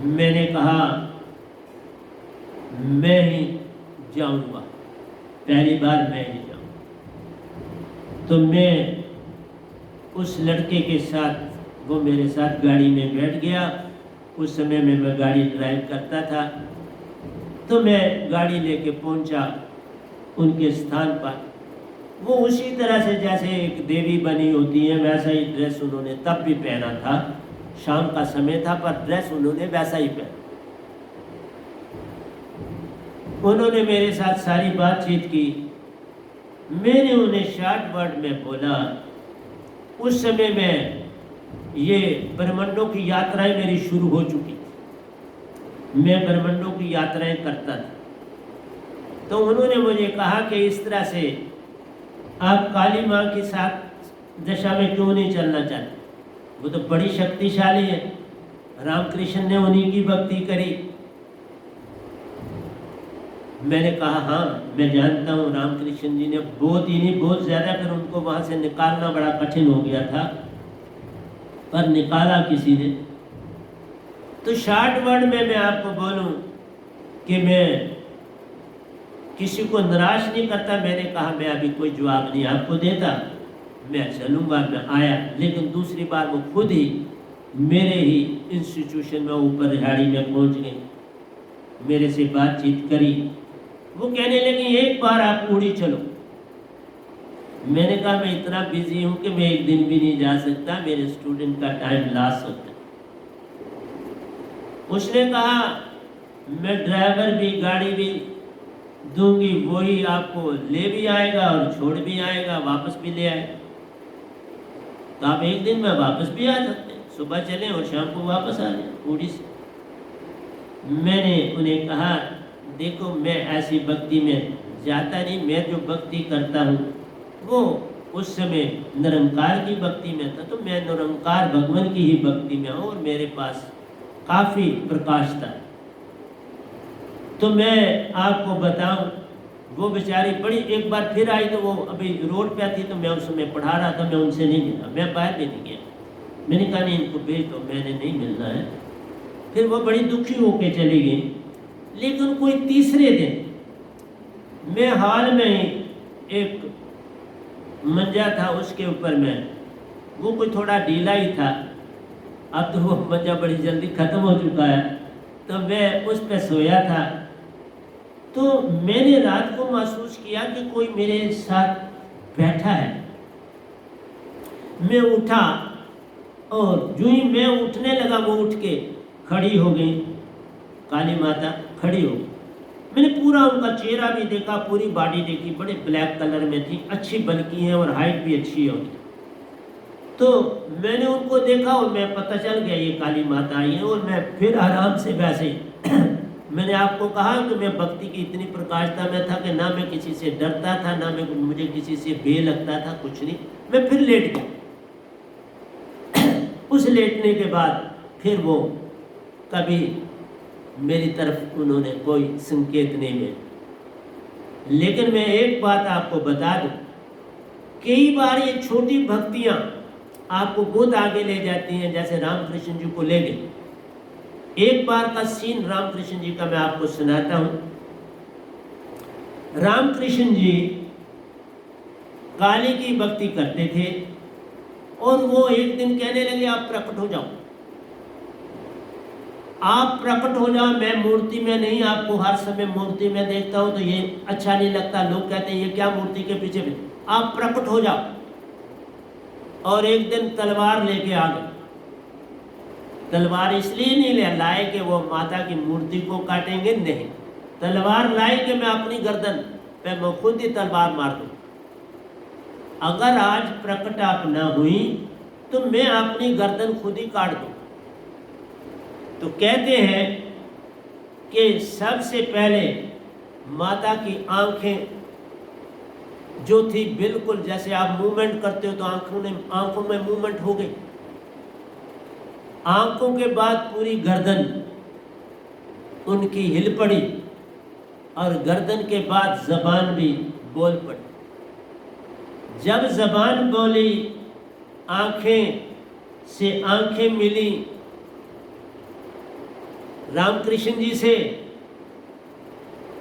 मैंने कहा मैं ही जाऊंगा, पहली बार मैं ही जाऊंगा। तो मैं उस लड़के के साथ, वो मेरे साथ गाड़ी में बैठ गया। उस समय में मैं गाड़ी ड्राइव करता था, तो मैं गाड़ी लेके पहुंचा उनके स्थान पर। वो उसी तरह से जैसे एक देवी बनी होती है वैसा ही ड्रेस उन्होंने तब भी पहना था, शाम का समय था पर ड्रेस उन्होंने वैसा ही पहना। उन्होंने मेरे साथ सारी बातचीत की, मैंने उन्हें शॉर्ट वर्ड में बोला। उस समय में ये ब्रह्मंडों की यात्राएं मेरी शुरू हो चुकी थी, मैं ब्रह्मंडों की यात्राएं करता था। तो उन्होंने मुझे कहा कि इस तरह से आप काली माँ के साथ दशा में क्यों नहीं चलना चाहते, वो तो बड़ी शक्तिशाली है, रामकृष्ण ने उन्हीं की भक्ति करी। मैंने कहा हाँ मैं जानता हूँ, रामकृष्ण जी ने बहुत ही नहीं बहुत ज़्यादा, फिर उनको वहाँ से निकालना बड़ा कठिन हो गया था, पर निकाला किसी ने। तो शॉर्ट वर्ड में मैं आपको बोलूँ कि मैं किसी को निराश नहीं करता। मैंने कहा मैं अभी कोई जवाब नहीं आपको देता, मैं चलूँगा। मैं आया, लेकिन दूसरी बार वो खुद ही मेरे ही इंस्टीट्यूशन में ऊपर रिहाड़ी में पहुँच गई, मेरे से बातचीत करी। वो कहने लगी एक बार आप उड़ी चलो। मैंने कहा मैं इतना बिजी हूँ कि मैं एक दिन भी नहीं जा सकता, मेरे स्टूडेंट का टाइम लॉस होता है। उसने कहा मैं ड्राइवर भी गाड़ी भी दूंगी, वही आपको ले भी आएगा और छोड़ भी आएगा, वापस भी ले आएगा, तो आप एक दिन में वापस भी आ सकते हैं, सुबह चलें और शाम को वापस आ जाए उड़ी से। मैंने उन्हें कहा देखो मैं ऐसी भक्ति में जाता नहीं, मैं जो भक्ति करता हूँ वो उस समय निरंकार की भक्ति में था, तो मैं निरंकार भगवान की ही भक्ति में हूँ और मेरे पास काफ़ी प्रकाश था। तो मैं आपको बताऊं, वो बेचारी बड़ी एक बार फिर आई, तो वो अभी रोड पे थी, तो मैं उस समय पढ़ा रहा था, मैं उनसे नहीं मिला, मैं बाहर भी नहीं गया। मैंने कहा नहीं इनको भेज दो, मैंने नहीं मिलना है। फिर वो बड़ी दुखी होके चली गई। लेकिन कोई तीसरे दिन मैं हाल में ही एक मंजा था, उसके ऊपर में वो कोई थोड़ा ढीला ही था, अब तो वो मंजा बड़ी जल्दी ख़त्म हो चुका है, तो मैं उस पर सोया था। तो मैंने रात को महसूस किया कि कोई मेरे साथ बैठा है। मैं उठा और जो ही मैं उठने लगा वो उठ के खड़ी हो गई, काली माता खड़ी हो गई। मैंने पूरा उनका चेहरा भी देखा, पूरी बॉडी देखी, बड़े ब्लैक कलर में थी, अच्छी बल्कि है और हाइट भी अच्छी है उनकी। तो मैंने उनको देखा और मैं पता चल गया ये काली माता आई है। और मैं फिर आराम से वैसे मैंने आपको कहा कि मैं भक्ति की इतनी प्रकाशता में था कि ना मैं किसी से डरता था, ना मैं मुझे किसी से बे लगता था, कुछ नहीं। मैं फिर लेट गया। उस लेटने के बाद फिर वो कभी मेरी तरफ उन्होंने कोई संकेत नहीं दिया। लेकिन मैं एक बात आपको बता दूं, कई बार ये छोटी भक्तियां आपको बहुत आगे ले जाती हैं। जैसे रामकृष्ण जी को ले गए। एक बार का सीन रामकृष्ण जी का मैं आपको सुनाता हूं। रामकृष्ण जी काली की भक्ति करते थे और वो एक दिन कहने लगे आप प्रकट हो जाओ, आप प्रकट हो जाओ, मैं मूर्ति में नहीं, आपको हर समय मूर्ति में देखता हूं तो ये अच्छा नहीं लगता, लोग कहते हैं ये क्या मूर्ति के पीछे भी, आप प्रकट हो जाओ। और एक दिन तलवार लेके आ गए। तलवार इसलिए नहीं ले लाए कि वो माता की मूर्ति को काटेंगे, नहीं, तलवार लाए कि मैं अपनी गर्दन पे मैं खुद ही तलवार मार दूं। अगर आज प्रकट आप ना हुई तो मैं अपनी गर्दन खुद ही काट दूं। तो कहते हैं कि सबसे पहले माता की आंखें जो थी बिल्कुल जैसे आप मूवमेंट करते हो तो आंखों में मूवमेंट हो गई। आंखों के बाद पूरी गर्दन उनकी हिल पड़ी और गर्दन के बाद जबान भी बोल पड़ी। जब जबान बोली, आंखें से आंखें मिली रामकृष्ण जी से,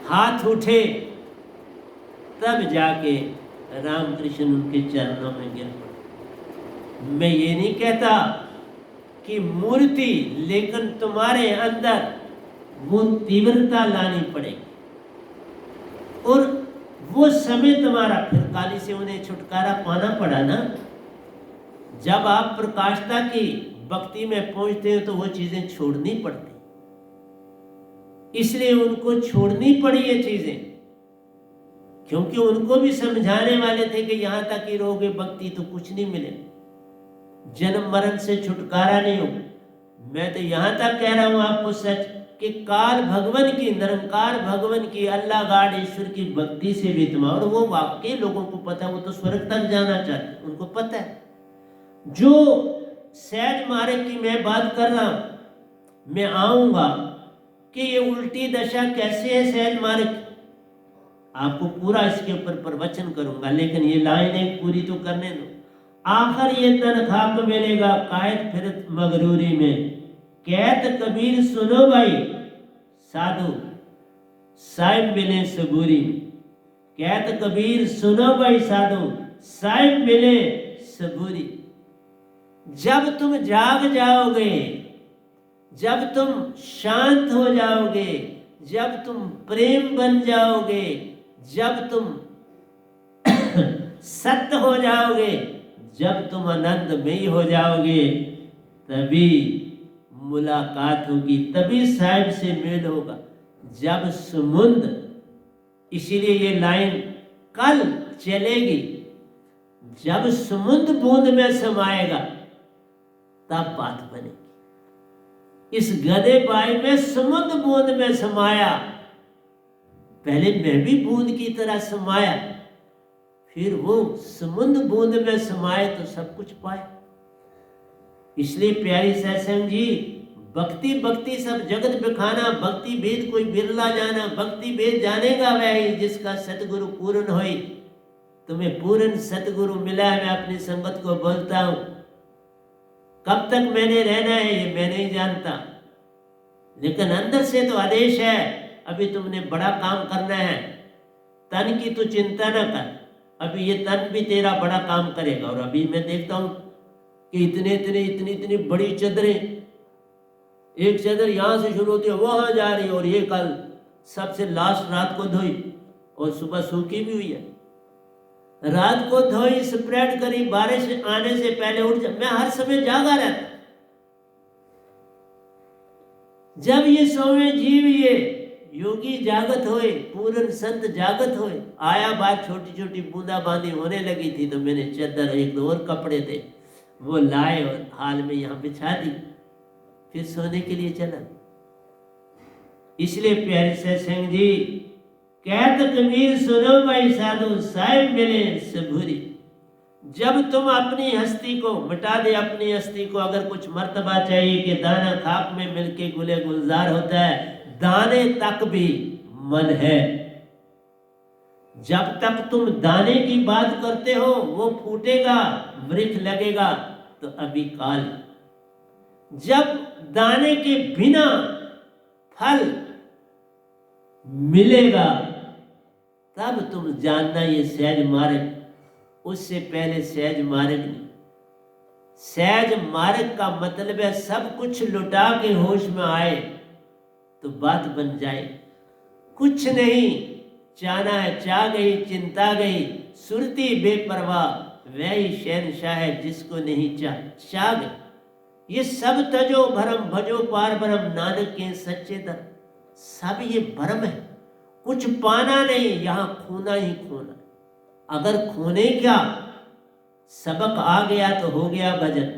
हाथ उठे, तब जाके रामकृष्ण उनके चरणों में गिर पड़े। मैं ये नहीं कहता कि मूर्ति, लेकिन तुम्हारे अंदर वो तीव्रता लानी पड़ेगी और वो समय तुम्हारा, फिर काली से उन्हें छुटकारा पाना पड़ा ना। जब आप प्रकाशता की भक्ति में पहुंचते हो तो वो चीजें छोड़नी पड़ती, इसलिए उनको छोड़नी पड़ी ये चीजें, क्योंकि उनको भी समझाने वाले थे कि यहां तक ही रहोगे भक्ति तो कुछ नहीं मिले, जन्म मरण से छुटकारा नहीं हो। मैं तो यहां तक कह रहा हूं आपको सच कि काल भगवान की, निरंकार भगवान की, अल्लाह गाड ईश्वर की भक्ति से भी तुम, और वो वाकई लोगों को पता है, वो तो स्वर्ग तक जाना चाहते, उनको पता है। जो सहज मार्ग की मैं बात कर रहा हूं, मैं आऊंगा कि ये उल्टी दशा कैसे है सहज मार्ग, आपको पूरा इसके ऊपर प्रवचन करूंगा, लेकिन ये लाइन एक पूरी तो करने दो। आखिर ये तन खाक मिलेगा कायद फिरत मगरूरी में, कहत कबीर सुनो भाई साधु साहिब मिले सबूरी में। कहत कबीर सुनो भाई साधु साहिब मिले सबूरी। जब तुम जाग जाओगे, जब तुम शांत हो जाओगे, जब तुम प्रेम बन जाओगे, जब तुम सत्य हो जाओगे, जब तुम आनंदमयी हो जाओगे, तभी मुलाकात होगी, तभी साहिब से मेल होगा। जब समुद्र, इसीलिए ये लाइन कल चलेगी, जब समुद्र बूंद में समाएगा तब बात बनेगी। इस गधे बाई में समुद्र बूंद में समाया, पहले मैं भी बूंद की तरह समाया, फिर वो समुद्र बूंद में समाए तो सब कुछ पाए। इसलिए प्यारी सत्संग जी, भक्ति भक्ति सब जगत बिखाना, भक्ति भेद कोई बिरला जाना, भक्ति भेद जानेगा वही जिसका सतगुरु पूर्ण होई। तुम्हें पूर्ण सतगुरु मिला है, मैं अपनी संगत को बोलता हूं। कब तक मैंने रहना है ये मैं नहीं जानता, लेकिन अंदर से तो आदेश है, अभी तुमने बड़ा काम करना है, तन की तो चिंता न कर, अभी ये तन भी तेरा बड़ा काम करेगा। और अभी मैं देखता हूं कि इतनी बड़ी चदरें, एक चदर यहां से शुरू होती है वहां जा रही है, और ये कल सबसे लास्ट रात को धोई और सुबह सूखी भी हुई है। रात को धोई, स्प्रेड करी, बारिश आने से पहले उठ जा। मैं हर समय जागा रहता। जब ये सोवे जीव ये योगी जागत होए, पूर्ण संत जागत होए। आया बात छोटी छोटी बूंदा बांदी होने लगी थी तो मैंने चादर, एक दो और कपड़े थे, वो लाए और हाल में यहाँ बिछा दी, फिर सोने के लिए चला। इसलिए प्यारे सत्संग जी कहत कबीर सुनो भाई साधु साहिब मिले सबूरी। जब तुम अपनी हस्ती को मिटा दे, अपनी हस्ती को अगर कुछ मर्तबा चाहिए कि दाना खाक में मिलके गुले गुलजार होता है, दाने तक भी मन है। जब तक तुम दाने की बात करते हो वो फूटेगा, वृक्ष लगेगा तो अभी काल। जब दाने के बिना फल मिलेगा तब तुम जानना ये सहज मार्ग, उससे पहले सहज मार्ग नहीं। सहज मार्ग का मतलब है सब कुछ लुटा के होश में आए तो बात बन जाए। कुछ नहीं चाहना है, चाह गई चिंता गई, सुरती बेपरवाह वही शहनशाह है जिसको नहीं चाह गई। ये सब तजो भरम भजो पार ब्रह्म, नानक के सच्चे दर। सब ये भ्रम है, कुछ पाना नहीं, यहाँ खोना ही खोना। अगर खोने क्या, सबक आ गया तो हो गया भजन।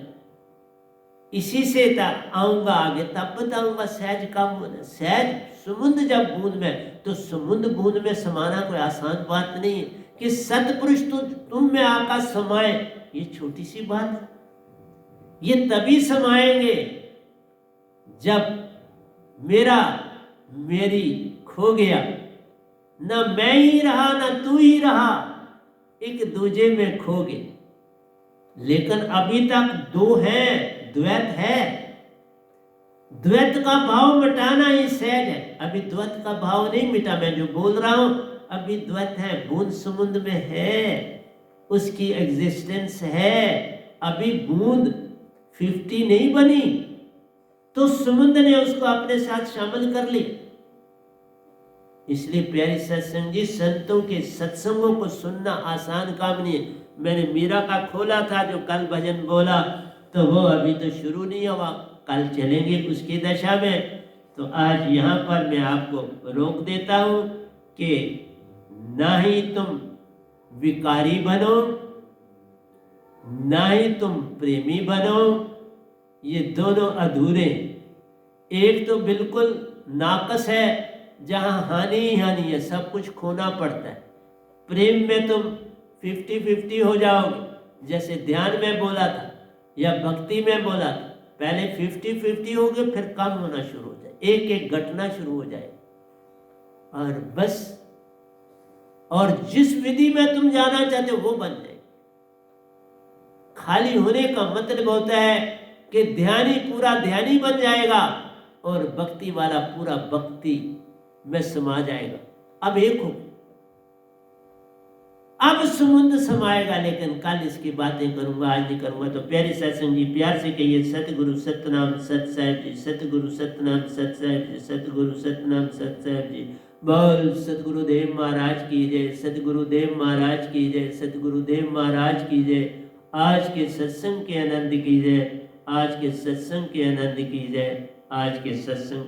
इसी से आऊंगा आगे, तब बताऊंगा सहज का होना। सहज समुद्र जब बूंद में, तो समुद्र बूंद में समाना कोई आसान बात नहीं है। कि सतपुरुष तो तुम में आका समाए, ये छोटी सी बात है। ये तभी समाएंगे जब मेरा मेरी खो गया, ना मैं ही रहा ना तू ही रहा, एक दूजे में खो गए। लेकिन अभी तक दो हैं, द्वैत है। द्वैत का भाव मिटाना ही सहज है। अभी द्वैत का भाव नहीं मिटा, मैं जो बोल रहा हूं अभी द्वैत है, बूंद समुद्र में है, उसकी एग्जिस्टेंस है। अभी बूंद 50 नहीं बनी तो समुद्र ने उसको अपने साथ शामिल कर लिया। इसलिए प्यारी सत्संग जी, संतों के सत्संगों को सुनना आसान काम नहीं है। मैंने मीरा का खोला था जो कल भजन बोला, तो वो अभी तो शुरू नहीं हुआ, कल चलेंगे उसकी दशा में। तो आज यहाँ पर मैं आपको रोक देता हूँ कि ना ही तुम विकारी बनो, ना ही तुम प्रेमी बनो, ये दोनों अधूरे। एक तो बिल्कुल नाकस है जहाँ हानि ही हानि है, सब कुछ खोना पड़ता है। प्रेम में तुम 50-50 हो जाओगे, जैसे ध्यान में बोला था या भक्ति में बोला था। पहले 50-50 हो गए, फिर कम होना शुरू हो जाए, एक एक घटना शुरू हो जाए और बस। और जिस विधि में तुम जाना चाहते हो वो बन जाए। खाली होने का मतलब होता है कि ध्यानी पूरा ध्यानी बन जाएगा और भक्ति वाला पूरा भक्ति में समा जाएगा। अब एक हो, अब समुद्र समाएगा। लेकिन कल इसकी बातें करूंगा, आज नहीं करूंगा। तो प्यारे सत्संग जी प्यार से कहिए सतगुरु सतनाम सत साहिब जी, सतगुरु सतनाम सत साहिब जी, सतगुरु सतनाम सत साहिब जी। बोल सतगुरुदेव महाराज की जय, सतगुरुदेव महाराज की जय, सतगुरुदेव महाराज की जय। आज के सत्संग के आनंद की जय, आज के सत्संग के आनंद की जय, आज के सत्संग